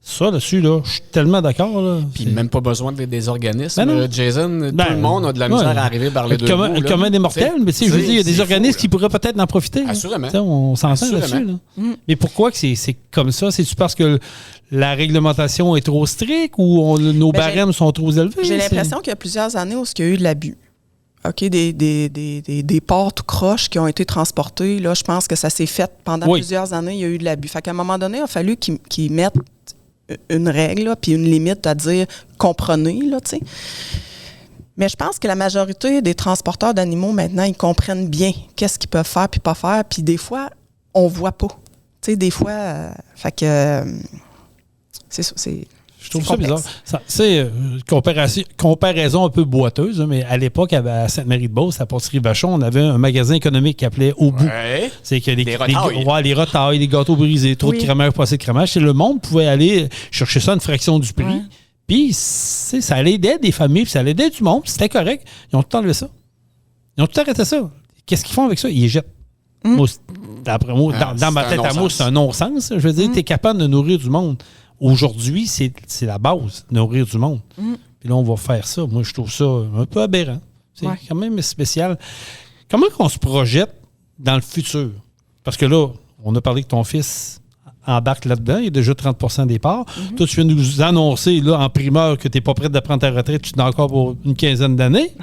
Ça, là-dessus, là, je suis tellement d'accord. Là. Puis même pas besoin des organismes. Ben Jason, tout le monde a de la misère à arriver par les deux bouts. Le commun des mortels, mais je veux dire, il y a des organismes qui pourraient peut-être en profiter. Assurément. On s'entend là-dessus. Là. Mais pourquoi que c'est comme ça? C'est-tu parce que la réglementation est trop stricte ou nos barèmes sont trop élevés? J'ai l'impression qu'il y a plusieurs années où il y a eu de l'abus. OK, des porcs tout croches qui ont été transportés. Là, je pense que ça s'est fait pendant plusieurs années. Il y a eu de l'abus. Fait qu'à un moment donné, il a fallu qu'ils mettent une règle, là, puis une limite à dire « comprenez », là, tu sais. Mais je pense que la majorité des transporteurs d'animaux, maintenant, ils comprennent bien qu'est-ce qu'ils peuvent faire puis pas faire. Puis des fois, on voit pas. Tu sais, des fois... fait que... c'est ça, je trouve ça bizarre. C'est comparaison un peu boiteuse, mais à l'époque, à Sainte-Marie-de-Beauce, à Porterie-Vachon, on avait un magasin économique qui appelait Au Bout. Ouais. C'est que les retailles, les gâteaux brisés, trop de crémage, pas assez de crémage. Le monde pouvait aller chercher ça à une fraction du prix. Ouais. Puis, ça aidait des familles, puis ça aidait du monde, puis c'était correct. Ils ont tout enlevé ça. Ils ont tout arrêté ça. Qu'est-ce qu'ils font avec ça? Ils les jettent. Moi, d'après moi, dans ma tête à moi, c'est un non-sens. Je veux dire, tu es capable de nourrir du monde. Aujourd'hui, c'est la base, nourrir du monde. Puis là, on va faire ça. Moi, je trouve ça un peu aberrant. C'est quand même spécial. Comment qu'on se projette dans le futur? Parce que là, on a parlé que ton fils embarque là-dedans. Il y a déjà 30% des parts. Toi, tu viens de nous annoncer là, en primeur que tu n'es pas prêt de prendre ta retraite. Tu es encore pour une quinzaine d'années.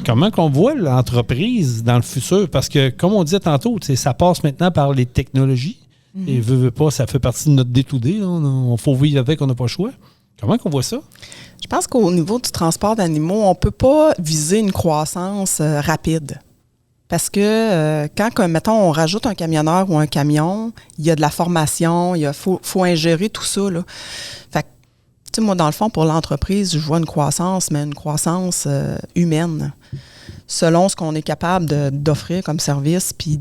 Comment qu'on voit l'entreprise dans le futur? Parce que, comme on disait tantôt, ça passe maintenant par les technologies. Et veut pas, ça fait partie de notre day-to-day. Il faut vivre avec, on n'a pas le choix. Comment qu'on voit ça? Je pense qu'au niveau du transport d'animaux, on ne peut pas viser une croissance rapide. Parce que quand, mettons, on rajoute un camionneur ou un camion, il y a de la formation, il faut ingérer tout ça, là. Fait que, tu sais, moi, dans le fond, pour l'entreprise, je vois une croissance, mais une croissance humaine, selon ce qu'on est capable d'offrir comme service, puis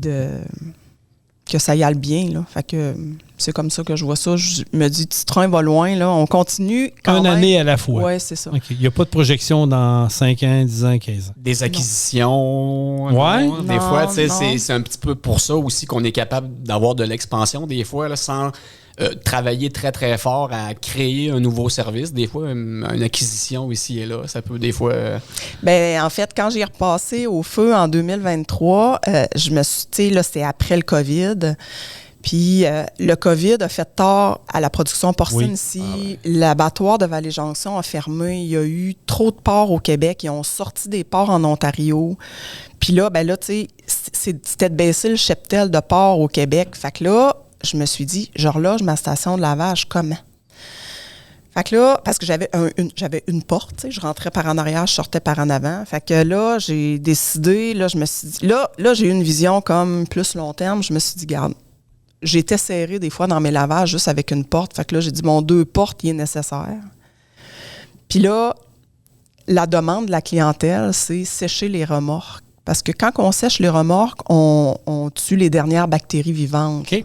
que ça y aille bien, là. Fait que c'est comme ça que je vois ça. Je me dis, petit train va loin, là. On continue quand même. Année à la fois. Oui, c'est ça. Okay. Il n'y a pas de projection dans 5 ans, 10 ans, 15 ans. Des acquisitions. Ouais. Des fois, tu sais, c'est un petit peu pour ça aussi qu'on est capable d'avoir de l'expansion, des fois, là, sans travailler très, très fort à créer un nouveau service. Des fois, une acquisition ici et là, ça peut des fois... Bien, en fait, quand j'ai repassé au feu en 2023, je me suis... Tu sais, là, c'était après le COVID. Puis le COVID a fait tort à la production porcine ici. L'abattoir de Vallée-Jonction a fermé. Il y a eu trop de porcs au Québec. Ils ont sorti des porcs en Ontario. Puis là, ben là, tu sais, c'était de baisser le cheptel de porcs au Québec. Fait que là, je me suis dit, je relâche ma station de lavage comment? Fait que là, parce que j'avais une porte, tu sais, je rentrais par en arrière, je sortais par en avant. Fait que là, j'ai décidé, là, je me suis dit, là, j'ai eu une vision comme plus long terme. Je me suis dit, garde, j'étais serrée des fois dans mes lavages juste avec une porte. Fait que là, j'ai dit, 2 portes, il est nécessaire. Puis là, la demande de la clientèle, c'est sécher les remorques. Parce que quand on sèche les remorques, on tue les dernières bactéries vivantes. Okay.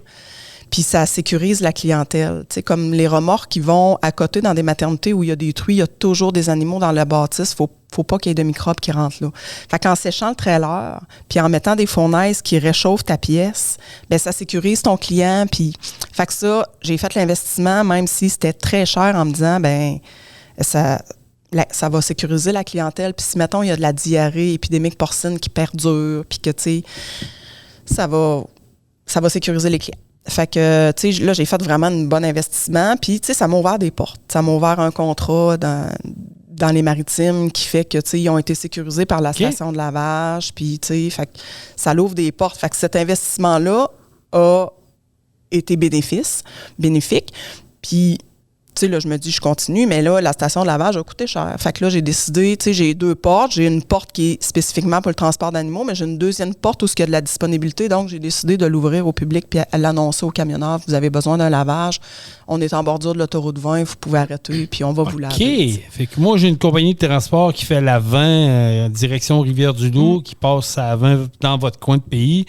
Puis ça sécurise la clientèle. Tu sais, comme les remorques qui vont à côté dans des maternités où il y a des truies, il y a toujours des animaux dans la bâtisse. Faut pas qu'il y ait de microbes qui rentrent là. Fait qu'en séchant le trailer, puis en mettant des fournaises qui réchauffent ta pièce, bien, ça sécurise ton client. Puis, fait que ça, j'ai fait l'investissement, même si c'était très cher, en me disant, ben ça... ça va sécuriser la clientèle. Puis si, mettons, il y a de la diarrhée épidémique porcine qui perdure, puis que, tu sais, ça va sécuriser les clients. Fait que, tu sais, là, j'ai fait vraiment un bon investissement. Puis, tu sais, ça m'a ouvert des portes. Ça m'a ouvert un contrat dans les maritimes qui fait que, tu sais, ils ont été sécurisés par la station de lavage. Puis, tu sais, fait que ça l'ouvre des portes. Fait que cet investissement-là a été bénéfique. Puis, tu sais, là, je me dis, je continue, mais là, la station de lavage a coûté cher. Fait que là, j'ai décidé, tu sais, j'ai 2 portes. J'ai une porte qui est spécifiquement pour le transport d'animaux, mais j'ai une deuxième porte où il y a de la disponibilité. Donc, j'ai décidé de l'ouvrir au public puis à l'annoncer aux camionneurs. Vous avez besoin d'un lavage. On est en bordure de l'autoroute 20. Vous pouvez arrêter, puis on va vous laver. OK. Fait que moi, j'ai une compagnie de transport qui fait la 20 direction Rivière-du-Loup, qui passe à 20 dans votre coin de pays.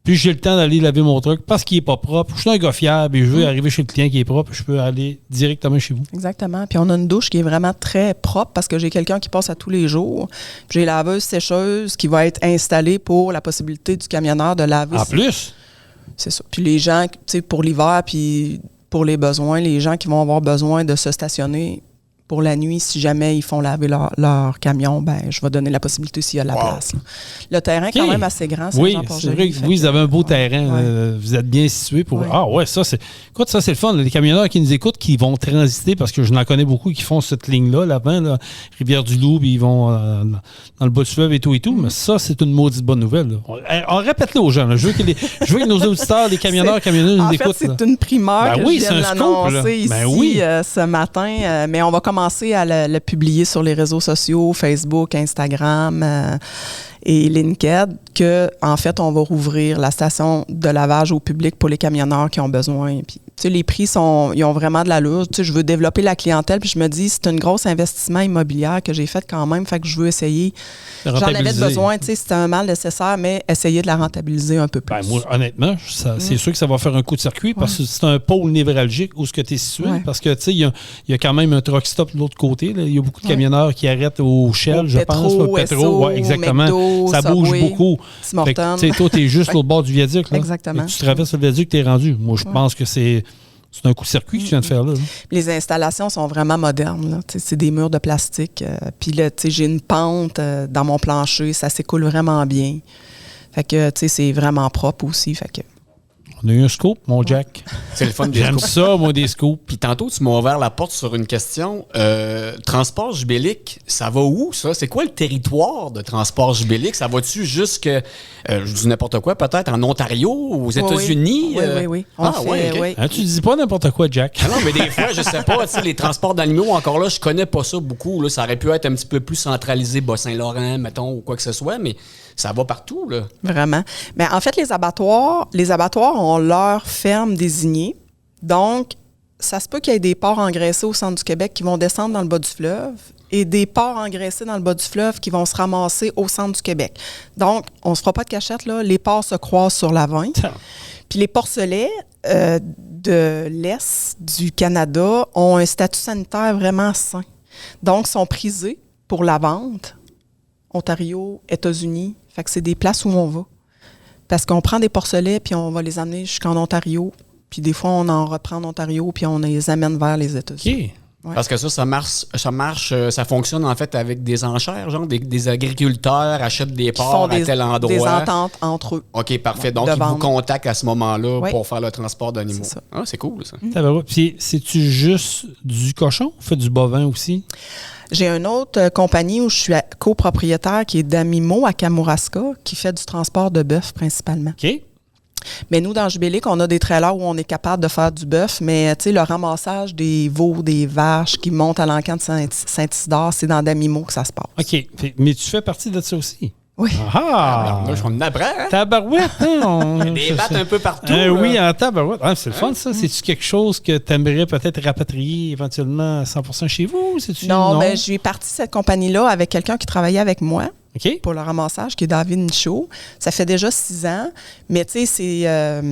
Puis j'ai le temps d'aller laver mon truck parce qu'il n'est pas propre. Je suis un gars fiable et je veux arriver chez le client qui est propre. Je peux aller directement chez vous. Exactement. Puis on a une douche qui est vraiment très propre parce que j'ai quelqu'un qui passe à tous les jours. Puis j'ai laveuse sécheuse qui va être installée pour la possibilité du camionneur de laver. En plus? C'est ça. Puis les gens, tu sais, pour l'hiver puis pour les besoins, les gens qui vont avoir besoin de se stationner pour la nuit, si jamais ils font laver leur camion, ben je vais donner la possibilité s'il y a de la place. Là. Le terrain est quand même assez grand. Oui, c'est vrai que vous avez un beau terrain. Vous êtes bien situé pour... Ah ouais, ça c'est... Écoute, ça c'est le fun. Les camionneurs qui nous écoutent, qui vont transiter, parce que je n'en connais beaucoup qui font cette ligne-là, là-bas, là, Rivière-du-Loup, puis ils vont dans le bas du fleuve et tout. Mais ça, c'est une maudite bonne nouvelle. Là. On répète-le aux gens. Là. Je veux que nos auditeurs, les camionneurs, camionneuses nous écoutent. En fait, c'est une primeur que je viens de l'annoncer ici ce matin. Mais on va commencer à le publier sur les réseaux sociaux, Facebook, Instagram et LinkedIn, que en fait, on va rouvrir la station de lavage au public pour les camionneurs qui ont besoin. Puis, tu sais, les prix ils ont vraiment de l'allure. Tu sais, je veux développer la clientèle, puis je me dis, c'est un gros investissement immobilier que j'ai fait quand même, fait que je veux essayer. J'en avais besoin, tu sais, c'était un mal nécessaire, mais essayer de la rentabiliser un peu plus. Ben, moi, honnêtement, c'est sûr que ça va faire un coup de circuit parce que c'est un pôle névralgique où ce que tu es situé. Parce que, tu sais, il y a quand même un truck stop de l'autre côté. Là. Il y a beaucoup de camionneurs qui arrêtent au Shell, je pense. Au Petro, exactement. McDo, ça bouge beaucoup. Fait que, tu sais, toi, tu es juste au bord du viaduc. Là. Exactement. Et tu traverses le viaduc, tu es rendu. Moi, je pense que c'est un coup de circuit que tu viens de faire là. Les installations sont vraiment modernes. Là. C'est des murs de plastique. Puis là, j'ai une pente dans mon plancher. Ça s'écoule vraiment bien. Fait que, c'est vraiment propre aussi. Fait que... On a eu un scoop, mon Jack. C'est le fun des J'aime ça, moi, des scoops. Puis tantôt, tu m'as ouvert la porte sur une question. Transport Jubélique, ça va où, ça? C'est quoi le territoire de Transport Jubélique? Ça va-tu jusque, je dis n'importe quoi, peut-être en Ontario, aux États-Unis? Oui. Tu dis pas n'importe quoi, Jack. Ah non, mais des fois, je sais pas, les transports d'animaux, encore là, je connais pas ça beaucoup. Là, ça aurait pu être un petit peu plus centralisé, Bas-Saint-Laurent, mettons, ou quoi que ce soit, mais ça va partout, là. Vraiment. Mais en fait, les abattoirs ont leur ferme désignée. Donc, ça se peut qu'il y ait des porcs engraissés au centre du Québec qui vont descendre dans le bas du fleuve et des porcs engraissés dans le bas du fleuve qui vont se ramasser au centre du Québec. Donc, on ne se fera pas de cachette, là. Les porcs se croisent sur la 20. Puis les porcelets de l'Est du Canada ont un statut sanitaire vraiment sain. Donc, sont prisés pour la vente. Ontario, États-Unis. Fait que c'est des places où on va. Parce qu'on prend des porcelets, puis on va les amener jusqu'en Ontario. Puis des fois, on en reprend en Ontario, puis on les amène vers les États-Unis. OK. Ouais. Parce que ça fonctionne en fait avec des enchères, genre des agriculteurs achètent des porcs à tel endroit. Des ententes entre eux. OK, parfait. Donc, ils vous contactent à ce moment-là pour faire le transport d'animaux. C'est ça. Ah, c'est cool, ça. Puis, c'est-tu juste du cochon ou fait du bovin aussi? J'ai une autre compagnie où je suis copropriétaire qui est d'Amimo à Kamouraska, qui fait du transport de bœuf principalement. OK. Mais nous, dans Jubélique, on a des trailers où on est capable de faire du bœuf, mais tu sais, le ramassage des veaux, des vaches qui montent à l'encan de Saint-Isidore, c'est dans Damimo que ça se passe. OK. Mais tu fais partie de ça aussi? Oui. Ah! Là, je suis en apprends, hein? Tabarouette, hein? Des battes un peu partout. Oui, en tabarouette. Ah, c'est le fun, ça. C'est-tu quelque chose que tu aimerais peut-être rapatrier éventuellement à 100% chez vous? Non, mais je suis partie de cette compagnie-là avec quelqu'un qui travaillait avec moi. OK. Pour le ramassage, qui est David Michaud. Ça fait déjà 6 ans, mais tu sais,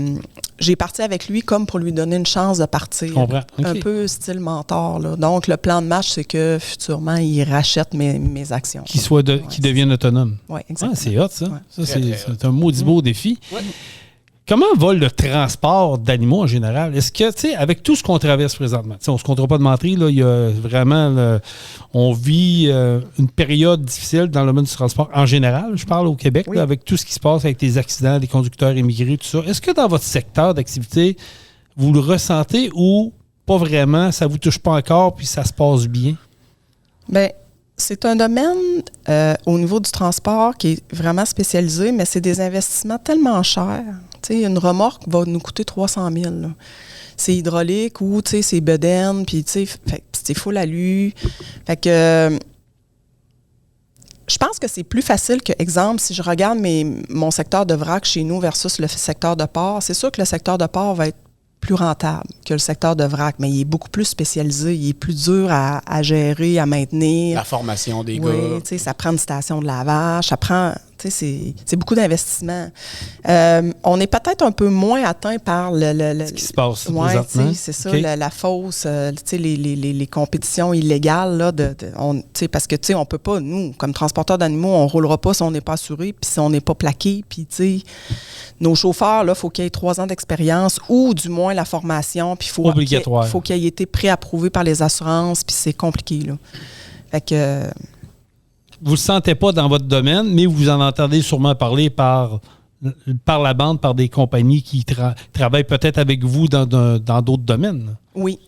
j'ai parti avec lui comme pour lui donner une chance de partir. Je comprends. Okay. Un peu style mentor, là. Donc, le plan de match, c'est que futurement, il rachète mes actions. Qu'il devienne autonome. Oui, exactement. Ah, c'est hot, ça. Ouais. Ça, c'est un maudit beau défi. Ouais. Comment va le transport d'animaux en général? Est-ce que, tu sais, avec tout ce qu'on traverse présentement, on ne se comptera pas de mentir, là, il y a vraiment, on vit une période difficile dans le domaine du transport en général, je parle au Québec, Oui. là, avec tout ce qui se passe avec les accidents, les conducteurs immigrés, tout ça. Est-ce que dans votre secteur d'activité, vous le ressentez ou pas vraiment, ça ne vous touche pas encore, puis ça se passe bien? Bien, c'est un domaine au niveau du transport qui est vraiment spécialisé, mais c'est des investissements tellement chers. Tu sais, une remorque va nous coûter 300 000. Là. C'est hydraulique ou, tu sais, c'est bedaine, puis, tu sais, c'est full alu. Fait que je pense que c'est plus facile que, exemple, si je regarde mon secteur de vrac chez nous versus le secteur de port, c'est sûr que le secteur de port va être plus rentable que le secteur de vrac, mais il est beaucoup plus spécialisé, il est plus dur à gérer, à maintenir. La formation des Oui, gars. tu sais, ça prend une station de lavage, ça prend, tu sais, c'est beaucoup d'investissement. On est peut-être un peu moins atteint par Ce qui se passe ouais, présentement. c'est ça, OK. la fausse, tu sais, les compétitions illégales, là, tu sais, parce que, tu sais, on peut pas, nous, comme transporteurs d'animaux, on roulera pas si on n'est pas assuré, puis si on n'est pas plaqué, puis, tu sais, nos chauffeurs, là, il faut qu'ils aient 3 ans d'expérience ou du moins la formation, puis Obligatoire. faut qu'ils aient été préapprouvés par les assurances, puis c'est compliqué, là. Fait que... Vous ne le sentez pas dans votre domaine, mais vous en entendez sûrement parler par la bande, par des compagnies qui travaillent peut-être avec vous dans d'autres domaines. Oui,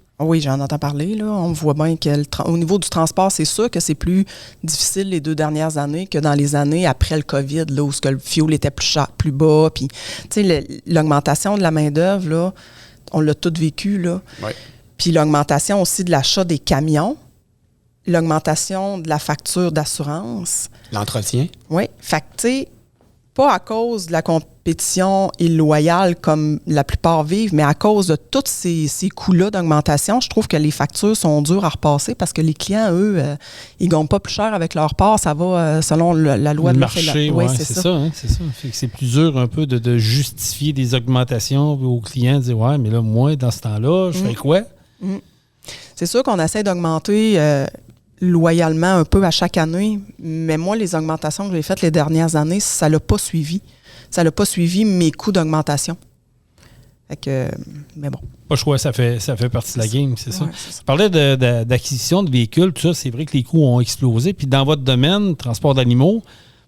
j'en entends parler. Là. On voit bien que au niveau du transport, c'est sûr que c'est plus difficile les 2 dernières années que dans les années après le COVID, là, où le fioul était plus cher, plus bas. Puis, tu sais, l'augmentation de la main-d'œuvre, là, on l'a tout vécu. Là. Ouais. Puis l'augmentation aussi de l'achat des camions, l'augmentation de la facture d'assurance. L'entretien. Oui. Fait que, tu sais, pas à cause de la compétition illoyale comme la plupart vivent, mais à cause de tous ces coûts-là d'augmentation, je trouve que les factures sont dures à repasser parce que les clients, eux, ils ne gagnent pas plus cher avec leur part. Ça va selon la loi Le de marché, oui, ouais, c'est ça. Hein, c'est ça. Fait que c'est plus dur un peu de justifier des augmentations aux clients, de dire « Ouais, mais là, moi, dans ce temps-là, je fais quoi? » C'est sûr qu'on essaie d'augmenter loyalement un peu à chaque année, mais moi, les augmentations que j'ai faites les dernières années, ça ne l'a pas suivi. Ça n'a pas suivi mes coûts d'augmentation. Fait que, mais bon. Pas le choix, ça fait partie de la game, c'est ça. Ouais, c'est ça. Tu parlais d'acquisition de véhicules, tout ça, c'est vrai que les coûts ont explosé. Puis dans votre domaine, transport d'animaux,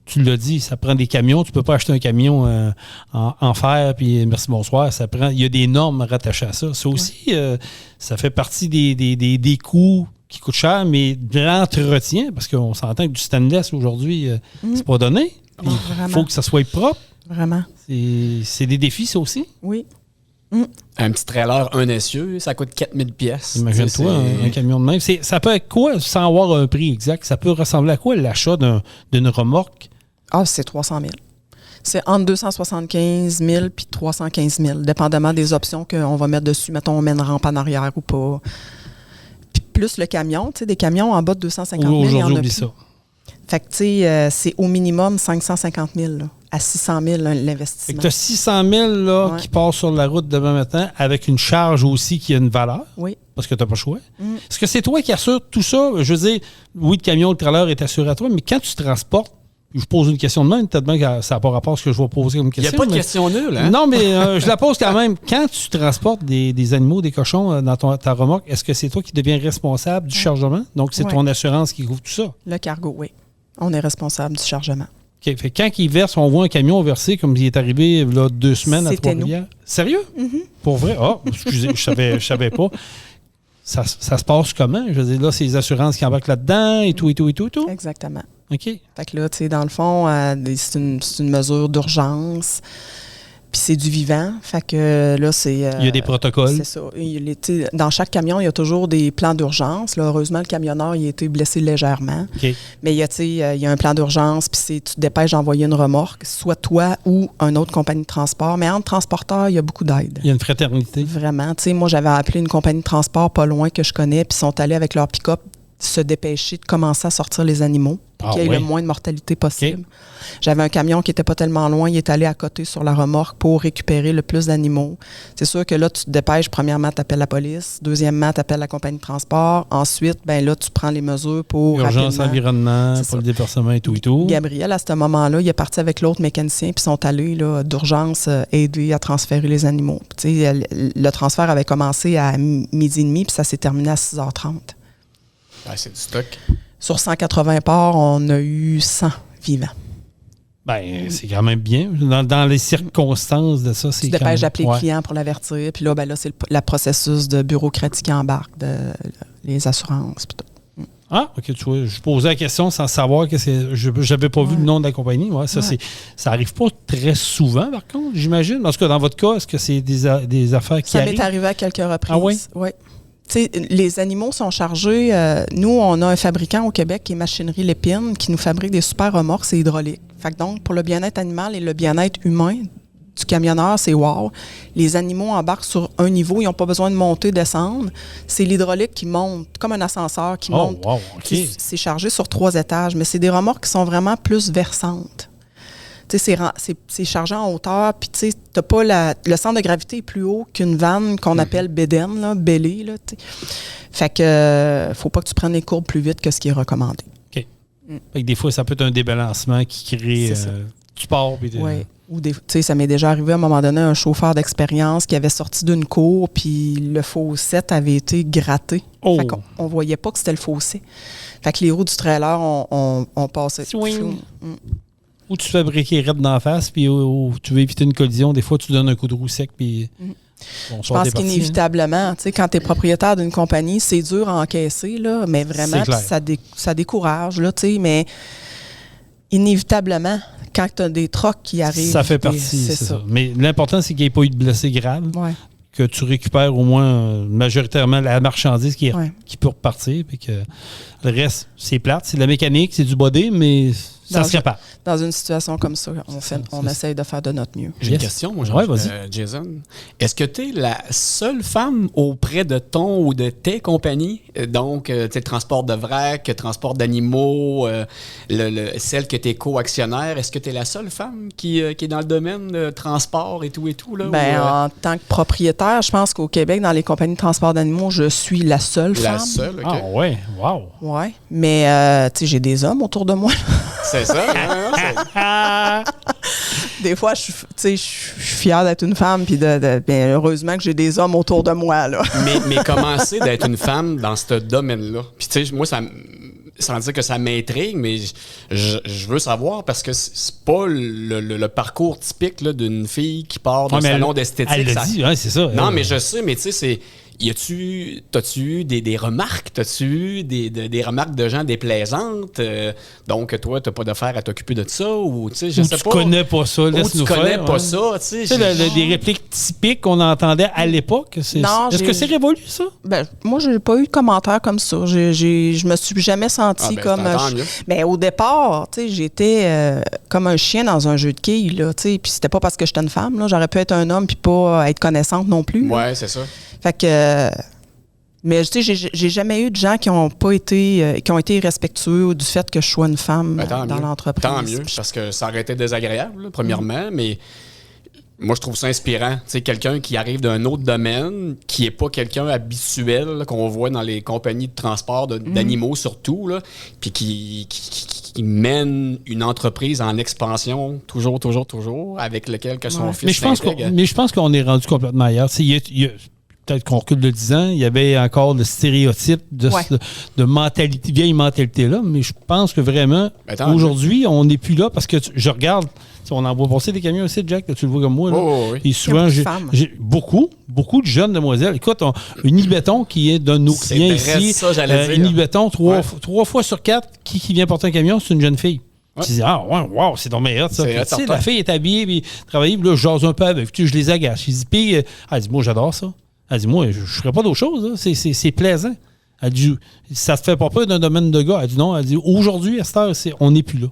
tu l'as dit, ça prend des camions. Tu ne peux pas acheter un camion en fer, puis merci, bonsoir. Il y a des normes rattachées à ça. Ça aussi, ça fait partie des coûts qui coûtent cher, mais de l'entretien, parce qu'on s'entend que du stainless aujourd'hui, c'est pas donné. Il faut que ça soit propre. Vraiment. C'est des défis, ça aussi. Oui. Un petit trailer, un essieu, ça coûte 4000 pièces. Imagine-toi, un camion de même. Ça peut être quoi, sans avoir un prix exact? Ça peut ressembler à quoi l'achat d'une remorque? Ah, c'est 300 000. C'est entre 275 000 puis 315 000, dépendamment des options qu'on va mettre dessus. Mettons, on met une rampe en arrière ou pas. Puis plus le camion, tu sais, des camions en bas de 250 000, il y en Aujourd'hui, a oublie plus. ça. Fait que, tu sais, c'est au minimum 550 000 là, à 600 000 Fait l'investissement. que tu as 600 000 là, Ouais. qui passent sur la route demain matin avec une charge aussi qui a une valeur, Oui. parce que tu n'as pas le choix. Est-ce que c'est toi qui assures tout ça? Je veux dire, oui, le camion, le trailer est assuré à toi, mais quand tu transportes, je pose une question de même, peut-être bien que ça n'a pas rapport à ce que je vais poser comme Il n'y question. a pas de mais- question nulle, hein? Non, mais je la pose quand même. Quand tu transportes des animaux, des cochons dans ta remorque, est-ce que c'est toi qui deviens responsable du chargement? Donc, c'est Ouais. ton assurance qui couvre tout ça. Le cargo, oui. On est responsable du chargement. OK. Fait que quand ils versent, on voit un camion verser comme il est arrivé là, 2 semaines à C'était Trois-Rivières. Sérieux? Pour vrai? Ah, excusez, je savais pas. Ça se passe comment? Je veux dire, là, c'est les assurances qui embarquent là-dedans et tout. Exactement. OK. Fait que là, tu sais, dans le fond, c'est une mesure d'urgence. Puis c'est du vivant. Fait que là, c'est... Il y a des protocoles. C'est ça. Tu sais, dans chaque camion, il y a toujours des plans d'urgence. Là, heureusement, le camionneur, il a été blessé légèrement. OK. Mais tu sais, il y a un plan d'urgence, puis tu te dépêches d'envoyer une remorque, soit toi ou une autre compagnie de transport. Mais entre transporteurs, il y a beaucoup d'aide. Il y a une fraternité. Vraiment. Tu sais, moi, j'avais appelé une compagnie de transport pas loin que je connais, puis ils sont allés avec leur pick-up se dépêcher de commencer à sortir les animaux pour qu'il y ait le moins de mortalité possible. Okay. J'avais un camion qui n'était pas tellement loin. Il est allé à côté sur la remorque pour récupérer le plus d'animaux. C'est sûr que là, tu te dépêches. Premièrement, tu appelles la police. Deuxièmement, tu appelles la compagnie de transport. Ensuite, ben là, tu prends les mesures pour urgence environnement, pour le déversement et tout et tout. Gabriel, à ce moment-là, il est parti avec l'autre mécanicien puis ils sont allés là, d'urgence aider à transférer les animaux. Le transfert avait commencé à 12h30 puis ça s'est terminé à 6h30. Ouais, c'est du stock. Sur 180 porcs, on a eu 100 vivants. Ben, c'est quand même bien. Dans les circonstances de ça, c'est tu dépêches d'appeler le client pour l'avertir. Puis là, c'est le processus de bureaucratie qui embarque, les assurances. Puis tout. Ah, OK, tu vois, je posais la question sans savoir que c'est. Je n'avais pas vu le nom de la compagnie. Ouais, ça n'arrive pas très souvent, par contre, j'imagine. Parce que dans votre cas, est-ce que c'est des affaires qui arrivent? Ça m'est arrivé à quelques reprises. Ah oui? Oui. T'sais, les animaux sont chargés. Nous, on a un fabricant au Québec qui est Machinerie Lépine, qui nous fabrique des super remorques, c'est hydraulique. Fait que donc, pour le bien-être animal et le bien-être humain du camionneur, c'est wow. Les animaux embarquent sur un niveau, ils n'ont pas besoin de monter, descendre. C'est l'hydraulique qui monte, comme un ascenseur qui monte. Wow, okay. C'est chargé sur 3 étages, mais c'est des remorques qui sont vraiment plus versantes. C'est chargé en hauteur, puis tu n'as pas le centre de gravité est plus haut qu'une vanne qu'on appelle bédaine, là, bélée. Là, fait que faut pas que tu prennes les courbes plus vite que ce qui est recommandé. OK. Fait que des fois, ça peut être un débalancement qui crée du port. Oui. Ou ça m'est déjà arrivé à un moment donné, un chauffeur d'expérience qui avait sorti d'une cour, puis le fossette avait été gratté. Oh. Fait qu'on voyait pas que c'était le fossé. Fait que les roues du trailer ont passé. Swing. Ou tu fais briquer raide d'en face, puis tu veux éviter une collision. Des fois, tu donnes un coup de roue sec, puis... Je pense qu'inévitablement, quand tu es propriétaire d'une compagnie, c'est dur à encaisser, là, mais vraiment, ça décourage, là, mais inévitablement, quand tu as des trocs qui arrivent... Ça fait partie, c'est ça. Mais l'important, c'est qu'il n'y ait pas eu de blessés graves, que tu récupères au moins majoritairement la marchandise qui peut repartir, puis que le reste, c'est plate, c'est de la mécanique, c'est du body, mais... Ça se répare. Dans une situation comme ça, on essaye de faire de notre mieux. J'ai une question, moi, Jason. Est-ce que tu es la seule femme auprès de ton ou de tes compagnies? Donc, le transport de vrac, transport d'animaux, celle que tu es co-actionnaire. Est-ce que tu es la seule femme qui est dans le domaine de transport et tout? Là, en tant que propriétaire, je pense qu'au Québec, dans les compagnies de transport d'animaux, je suis la seule femme. La seule, OK. Ah ouais, wow. Oui, mais j'ai des hommes autour de moi. C'est ça. Des fois, je suis fière d'être une femme, puis heureusement que j'ai des hommes autour de moi. Là. mais commencer d'être une femme dans ce domaine-là. Puis tu sais, moi, sans dire que ça m'intrigue, mais je veux savoir parce que c'est pas le parcours typique là, d'une fille qui part d'un salon d'esthétique. Elle l'a dit, c'est ça. Non, mais je sais, mais tu sais, c'est... T'as-tu eu des remarques? T'as-tu eu des remarques de gens déplaisantes? Donc, toi, t'as pas d'affaire à t'occuper de ça? Ou tu sais, je sais pas. Tu connais pas ça, laisse-nous faire. Tu connais pas ça, tu sais. Des répliques typiques qu'on entendait à l'époque. Est-ce que c'est révolu, ça? Ben, moi, j'ai pas eu de commentaires comme ça. Je me suis jamais sentie comme... Mais au départ, tu sais, j'étais comme un chien dans un jeu de quilles, là, tu sais. Puis c'était pas parce que j'étais une femme, là. J'aurais pu être un homme puis pas être connaissante non plus. Ouais, c'est ça. Fait que, mais tu sais, j'ai jamais eu de gens qui ont été irrespectueux du fait que je sois une femme dans l'entreprise. Tant mieux, parce que ça aurait été désagréable, là, premièrement, mais moi, je trouve ça inspirant. Tu sais, quelqu'un qui arrive d'un autre domaine, qui n'est pas quelqu'un habituel là, qu'on voit dans les compagnies de transport d'animaux surtout, là, puis qui mène une entreprise en expansion toujours, avec lequel que son fils s'intègre. Mais je pense qu'on est rendu complètement ailleurs. Peut-être qu'on recule de 10 ans, il y avait encore le stéréotype de mentalité, vieille mentalité-là, mais je pense que vraiment, aujourd'hui, on n'est plus là parce que je regarde, on en voit passer des camions aussi, Jack, tu le vois comme moi. Là. Oui. Et souvent, j'ai beaucoup de jeunes demoiselles. Écoute, une Ibéton qui est d'un de nos clients ici, une Ibéton, 3 fois sur 4, qui vient porter un camion, c'est une jeune fille. Ouais. Tu dis, wow, c'est donc meilleur ça. Tu sais, la fille est habillée, puis travaille, puis là, je jase un peu avec, je les agace. Je dis, puis, elle dit, moi, j'adore ça. Elle dit, moi, je ne ferais pas d'autre chose. Là. C'est plaisant. Elle dit, ça te fait pas peur d'un domaine de gars. Elle dit, non. Elle dit, aujourd'hui, à cette heure, on n'est plus là.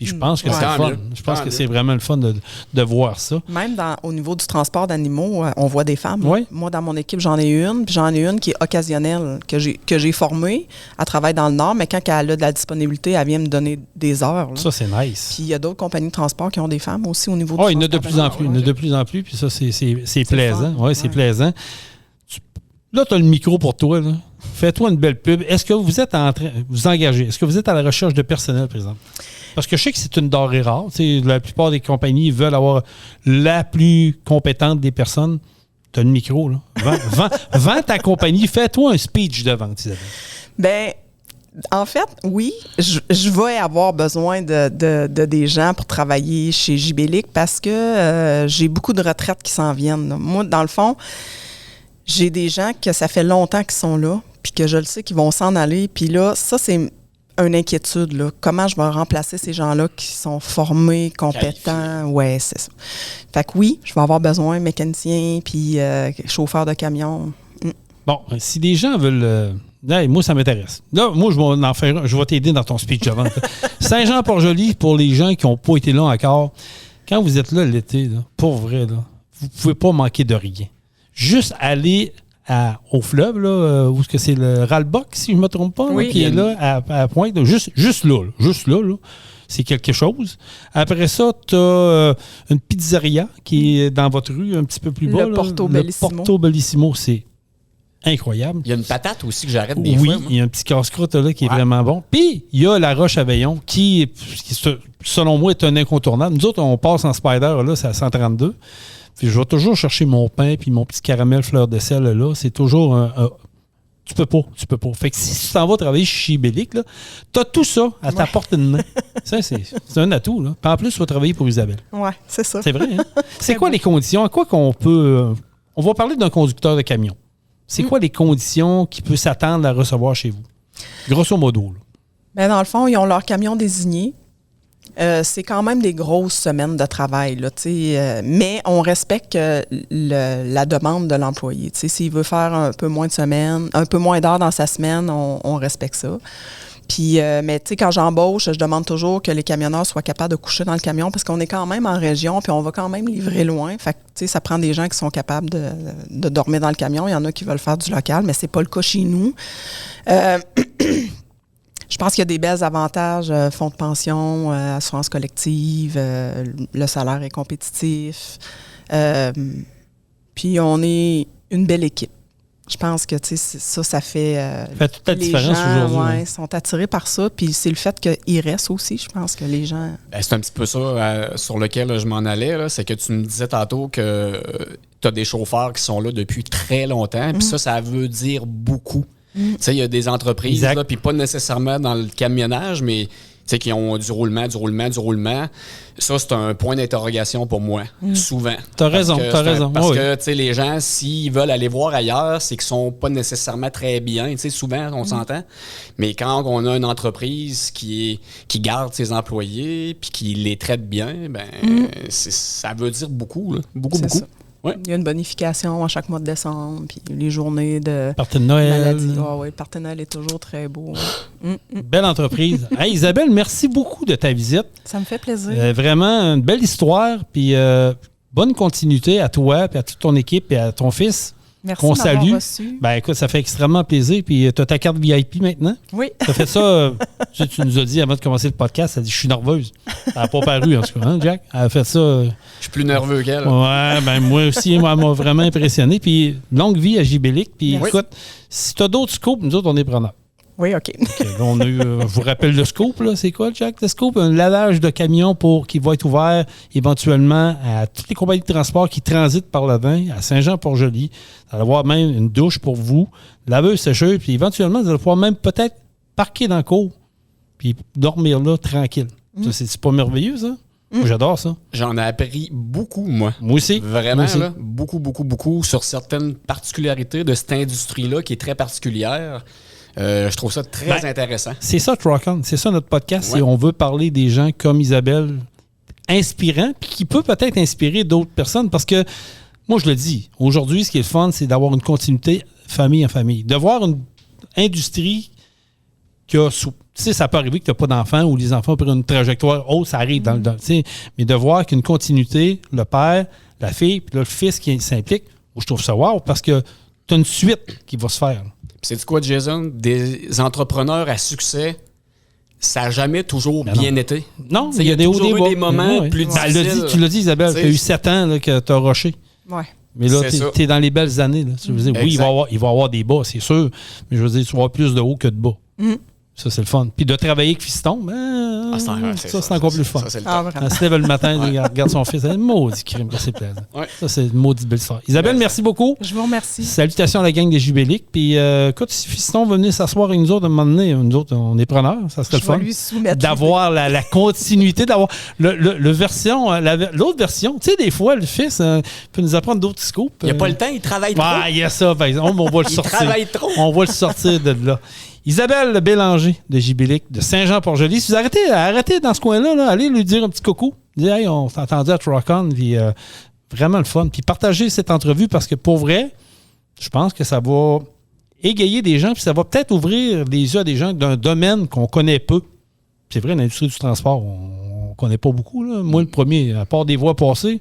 Puis je pense que c'est Tant le fun. mieux. Je pense Tant que mieux. c'est vraiment le fun de voir ça. Même au niveau du transport d'animaux, on voit des femmes. Oui. Moi, dans mon équipe, j'en ai une. Puis j'en ai une qui est occasionnelle, que j'ai formée. Elle travaille dans le Nord, mais quand elle a de la disponibilité, elle vient me donner des heures. Là. Ça, c'est nice. Puis il y a d'autres compagnies de transport qui ont des femmes aussi au niveau du Il y en a de transport plus en d'animaux. plus. Il y en a de plus en plus. Puis ça, c'est plaisant. fun. Oui, c'est Ouais. plaisant. Là, tu as le micro pour toi. Là. Fais-toi une belle pub. Est-ce que vous êtes en train vous engagez? Est-ce que vous êtes à la recherche de personnel, par exemple? Parce que je sais que c'est une denrée rare. Tu sais, la plupart des compagnies veulent avoir la plus compétente des personnes. Tu as le micro. Là. Vends ta compagnie. Fais-toi un speech de vente, Isabelle. Ben, en fait, oui, je vais avoir besoin de des gens pour travailler chez Gibellic parce que j'ai beaucoup de retraites qui s'en viennent. Là. Moi, dans le fond, j'ai des gens que ça fait longtemps qu'ils sont là, puis que je le sais qu'ils vont s'en aller. Puis là, ça, c'est une inquiétude. Là. Comment je vais remplacer ces gens-là qui sont formés, compétents? Oui, c'est ça. Fait que oui, je vais avoir besoin de mécaniciens, puis chauffeurs de camions. Bon, si des gens veulent... moi, ça m'intéresse. Là, moi, je vais t'aider dans ton speech de vente. Saint-Jean-Port-Joli, pour les gens qui n'ont pas été là encore, quand vous êtes là l'été, là, pour vrai, là, vous ne pouvez pas manquer de rien. Juste aller au fleuve, là, où est-ce que c'est le Ralbock, si je ne me trompe pas, Oui. là, qui est là, à Pointe. Là, juste là, c'est quelque chose. Après ça, tu as une pizzeria qui est dans votre rue, un petit peu plus bas. Le là. Porto Bellissimo. Le Porto Bellissimo, c'est incroyable. Il y a une patate aussi que j'arrête des Oui, fois. moi. il y a un petit casse-croûte là qui est Ouais. vraiment bon. Puis, il y a la Roche à Veillon qui, selon moi, est un incontournable. Nous autres, on passe en Spider, là, c'est à 132. Puis, je vais toujours chercher mon pain puis mon petit caramel fleur de sel, là. C'est toujours tu peux pas. Fait que si tu t'en vas travailler chez Gibellic, là, t'as tout ça à ta portée de main. Ça, c'est un atout, là. Puis en plus, tu vas travailler pour Isabelle. Oui, c'est ça. C'est vrai, hein? C'est quoi les conditions? À quoi qu'on peut... on va parler d'un conducteur de camion. C'est quoi les conditions qu'il peut s'attendre à recevoir chez vous? Grosso modo. Là. Ben, dans le fond, ils ont leur camion désigné. C'est quand même des grosses semaines de travail, là, mais on respecte la demande de l'employé. S'il veut faire un peu moins de semaines, un peu moins d'heures dans sa semaine, on respecte ça. Puis, mais tu sais, quand j'embauche, je demande toujours que les camionneurs soient capables de coucher dans le camion parce qu'on est quand même en région, puis on va quand même livrer loin. Fait que, tu sais, ça prend des gens qui sont capables de dormir dans le camion. Il y en a qui veulent faire du local, mais c'est pas le cas chez nous. Je pense qu'il y a des belles avantages, fonds de pension, assurance collective, le salaire est compétitif. Puis on est une belle équipe. Je pense que ça fait... fait toute la différence aujourd'hui. Ouais, sont attirés par ça. Puis c'est le fait qu'ils restent aussi. Je pense que les gens... Ben, c'est un petit peu ça sur lequel je m'en allais. Là. C'est que tu me disais tantôt que tu as des chauffeurs qui sont là depuis très longtemps. Puis ça veut dire beaucoup. Tu sais, il y a des entreprises, là, puis pas nécessairement dans le camionnage, mais qui ont du roulement. Ça, c'est un point d'interrogation pour moi, souvent. T'as raison. Parce que les gens, s'ils veulent aller voir ailleurs, c'est qu'ils sont pas nécessairement très bien. Souvent, on s'entend. Mais quand on a une entreprise qui garde ses employés puis qui les traite bien, ça veut dire beaucoup. Là. Beaucoup. Ça. Ouais. Il y a une bonification à chaque mois de décembre, puis les journées de party de Noël. maladie. Oui, le party de Noël est toujours très beau. Belle entreprise. Hey, Isabelle, merci beaucoup de ta visite. Ça me fait plaisir. Vraiment, une belle histoire, puis bonne continuité à toi, puis à toute ton équipe, et à ton fils. Merci qu'on de m'avoir salue. reçu. Ben écoute, ça fait extrêmement plaisir. Puis tu as ta carte VIP maintenant. Oui. Tu as fait ça, tu nous as dit avant de commencer le podcast, elle a dit « Je suis nerveuse ». Elle n'a pas paru, en tout cas, hein, Jack? Elle a fait ça. Je suis plus nerveux qu'elle. Ouais, ben moi aussi, elle m'a vraiment impressionné. Puis longue vie à Gibellic. Puis écoute, si tu as d'autres scoops, nous autres, on est preneurs. Oui, OK. Okay, là, on a eu, je vous rappelle le scoop, là. C'est quoi, Jack? Le scoop, un lavage de camion qui va être ouvert éventuellement à toutes les compagnies de transport qui transitent par le vin, à Saint-Jean-Port-Joli. Vous allez avoir même une douche pour vous, laveuse, sécheuse, puis éventuellement, vous allez pouvoir même peut-être parquer dans le cours, puis dormir là, tranquille. Ça, c'est pas merveilleux, ça? Moi, j'adore ça. J'en ai appris beaucoup, moi. Moi aussi. Vraiment, Moi aussi. là, beaucoup sur certaines particularités de cette industrie-là qui est très particulière. Je trouve ça très intéressant. C'est ça, Truck On. C'est ça, notre podcast. Ouais. On veut parler des gens comme Isabelle, inspirants, puis qui peut peut-être inspirer d'autres personnes. Parce que, moi, je le dis, aujourd'hui, ce qui est le fun, c'est d'avoir une continuité famille en famille. De voir une industrie ça peut arriver que tu n'as pas d'enfant ou les enfants ont pris une trajectoire haute, ça arrive mais de voir qu'une continuité, le père, la fille, puis là, le fils qui s'implique, je trouve ça wow parce que tu as une suite qui va se faire. C'est quoi, Jason? Des entrepreneurs à succès, ça n'a jamais toujours bien été. Non, il y a des hauts des moments plus difficiles. Tu l'as dit, Isabelle, tu as eu 7 ans là, que tu as rushé. Ouais. Mais là, tu es dans les belles années. Là. Je veux dire, oui, il va y avoir des bas, c'est sûr, mais je veux dire, tu vas avoir plus de haut que de bas. Ça, c'est le fun. Puis de travailler avec fiston, c'est encore plus fun. Elle se lève le matin, il regarde son fils, c'est un maudit crime que c'est plaisant. Ouais. Ça, c'est une maudite belle histoire. Isabelle, merci beaucoup. Je vous remercie. Salutations à la gang des Jubéliques. Puis écoute, si fiston veut venir s'asseoir avec nous autres à un moment donné, nous autres, on est preneurs, ça serait le fun. Lui soumettre d'avoir la continuité, d'avoir l'autre version. Tu sais, des fois, le fils peut nous apprendre d'autres scoops. Il n'y a pas le temps, il travaille trop. Ah, il y a ça, par exemple. On va le sortir. Il travaille trop. On va le sortir de là. Isabelle Bélanger de Jubélique, de Saint-Jean-Port-Joli. Si vous arrêtez dans ce coin-là, là, allez lui dire un petit coucou. Dis, hey, on s'est entendu à Truck On, puis vraiment le fun. Puis partagez cette entrevue parce que pour vrai, je pense que ça va égayer des gens, puis ça va peut-être ouvrir les yeux à des gens d'un domaine qu'on connaît peu. C'est vrai, l'industrie du transport, on connaît pas beaucoup. Là. Moi, le premier, à part des voies passées,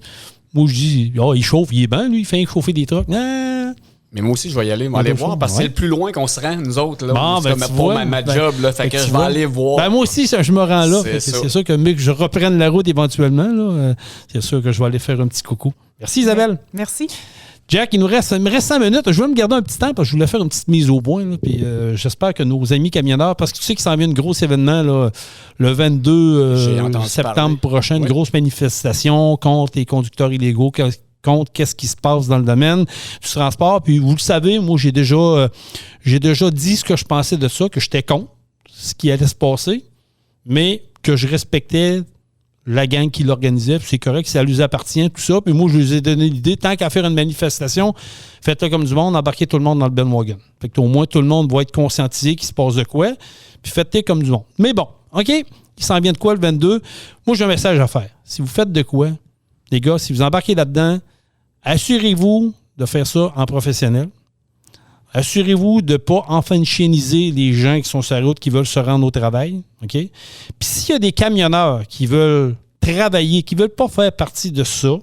moi, je dis, il chauffe, il est bien, lui, il fait chauffer des trucks. Mais moi aussi, je vais y aller. On va aller voir parce que c'est le plus loin qu'on se rend, nous autres. Là, pour ma job. Là, fait que je vais aller voir. Moi aussi, je me rends là. C'est sûr que mieux que je reprenne la route éventuellement, là, c'est sûr que je vais aller faire un petit coucou. Merci, Isabelle. Merci. Jack, il me reste 5 minutes. Je vais me garder un petit temps parce que je voulais faire une petite mise au point. Là, puis, j'espère que nos amis camionneurs, parce que tu sais qu'il s'en vient un gros événement là, le 22 septembre prochain, une grosse manifestation contre les conducteurs illégaux, contre qu'est-ce qui se passe dans le domaine du transport. Puis vous le savez, moi, j'ai déjà dit ce que je pensais de ça, que j'étais contre ce qui allait se passer, mais que je respectais la gang qui l'organisait, puis c'est correct, ça lui appartient, tout ça. Puis moi, je lui ai donné l'idée, tant qu'à faire une manifestation, faites-le comme du monde, embarquez tout le monde dans le bandwagon. Fait qu'au moins, tout le monde va être conscientisé qu'il se passe de quoi, puis faites-le comme du monde. Mais bon, OK, il s'en vient de quoi le 22? Moi, j'ai un message à faire. Si vous faites de quoi, les gars, si vous embarquez là-dedans, assurez-vous de faire ça en professionnel. Assurez-vous de ne pas enfanchieniser les gens qui sont sur la route, qui veulent se rendre au travail. OK? Puis s'il y a des camionneurs qui veulent travailler, qui ne veulent pas faire partie de ça,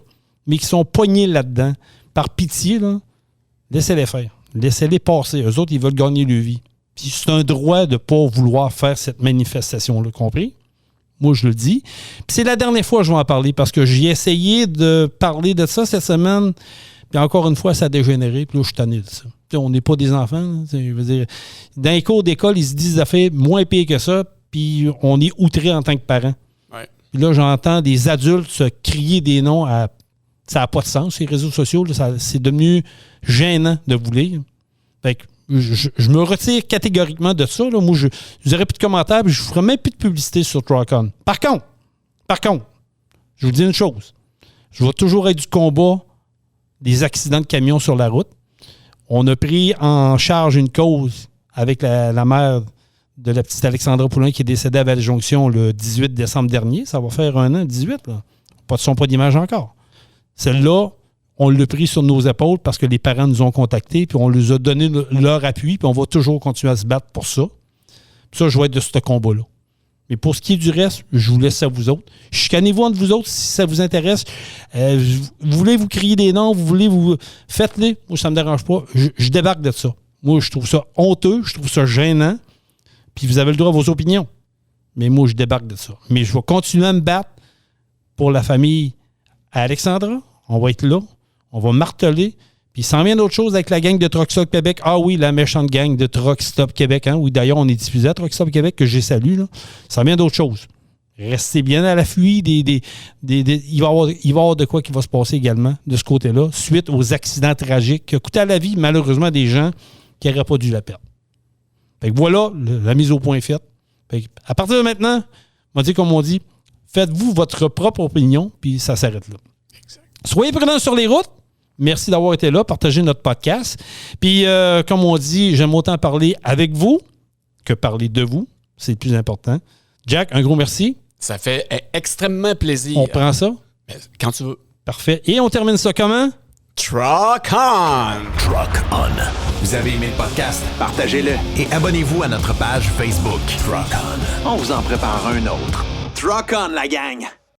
mais qui sont pognés là-dedans, par pitié, là, laissez-les faire. Laissez-les passer. Eux autres, ils veulent gagner leur vie. Puis c'est un droit de ne pas vouloir faire cette manifestation-là, compris? Moi, je le dis. Puis c'est la dernière fois que je vais en parler parce que j'ai essayé de parler de ça cette semaine. Puis encore une fois, ça a dégénéré. Puis là, je suis tanné de ça. Puis on n'est pas des enfants. Là, je veux dire, dans les cours d'école, ils se disent des affaires moins pires que ça. Puis on est outrés en tant que parents. Ouais. Puis là, j'entends des adultes se crier des noms à... Ça n'a pas de sens, ces réseaux sociaux. Là, c'est devenu gênant de vous lire. Fait que je me retire catégoriquement de ça. Là. Moi, je n'aurai plus de commentaires et je ne ferai même plus de publicité sur Truck On. Par contre, je vous dis une chose. Je vais toujours être du combat des accidents de camions sur la route. On a pris en charge une cause avec la mère de la petite Alexandra Poulin qui est décédée à Vallée-Jonction le 18 décembre dernier. Ça va faire 1 an, 18. Là. Pas de son, pas d'image encore. Celle-là, on l'a pris sur nos épaules parce que les parents nous ont contactés puis on leur a donné leur appui puis on va toujours continuer à se battre pour ça. Puis ça, je vais être de ce combat-là. Mais pour ce qui est du reste, je vous laisse à vous autres. Chicanez-vous entre vous autres si ça vous intéresse. Vous voulez vous crier des noms, vous voulez vous... Faites-les. Moi, ça ne me dérange pas. Je débarque de ça. Moi, je trouve ça honteux, je trouve ça gênant. Puis vous avez le droit à vos opinions. Mais moi, je débarque de ça. Mais je vais continuer à me battre pour la famille à Alexandra. On va être là. On va marteler. Puis il s'en vient d'autres choses avec la gang de Truck Stop Québec. Ah oui, la méchante gang de Truck Stop Québec. Hein? Oui, d'ailleurs, on est diffusé à Truck Stop Québec, que j'ai salué. Là. Il s'en vient d'autres choses. Restez bien à l'affût. Il va y avoir de quoi qui va se passer également de ce côté-là, suite aux accidents tragiques qui ont coûté à la vie, malheureusement, des gens qui n'auraient pas dû la perdre. Fait que voilà, la mise au point est faite. Fait que à partir de maintenant, on va dire comme on dit, faites-vous votre propre opinion, puis ça s'arrête là. Exact. Soyez prudents sur les routes. Merci d'avoir été là, partagez notre podcast. Puis, comme on dit, j'aime autant parler avec vous que parler de vous. C'est le plus important. Jack, un gros merci. Ça fait extrêmement plaisir. On prend ça? Quand tu veux. Parfait. Et on termine ça comment? Truck On! Truck On. Vous avez aimé le podcast? Partagez-le. Et abonnez-vous à notre page Facebook. Truck On. On vous en prépare un autre. Truck on, la gang!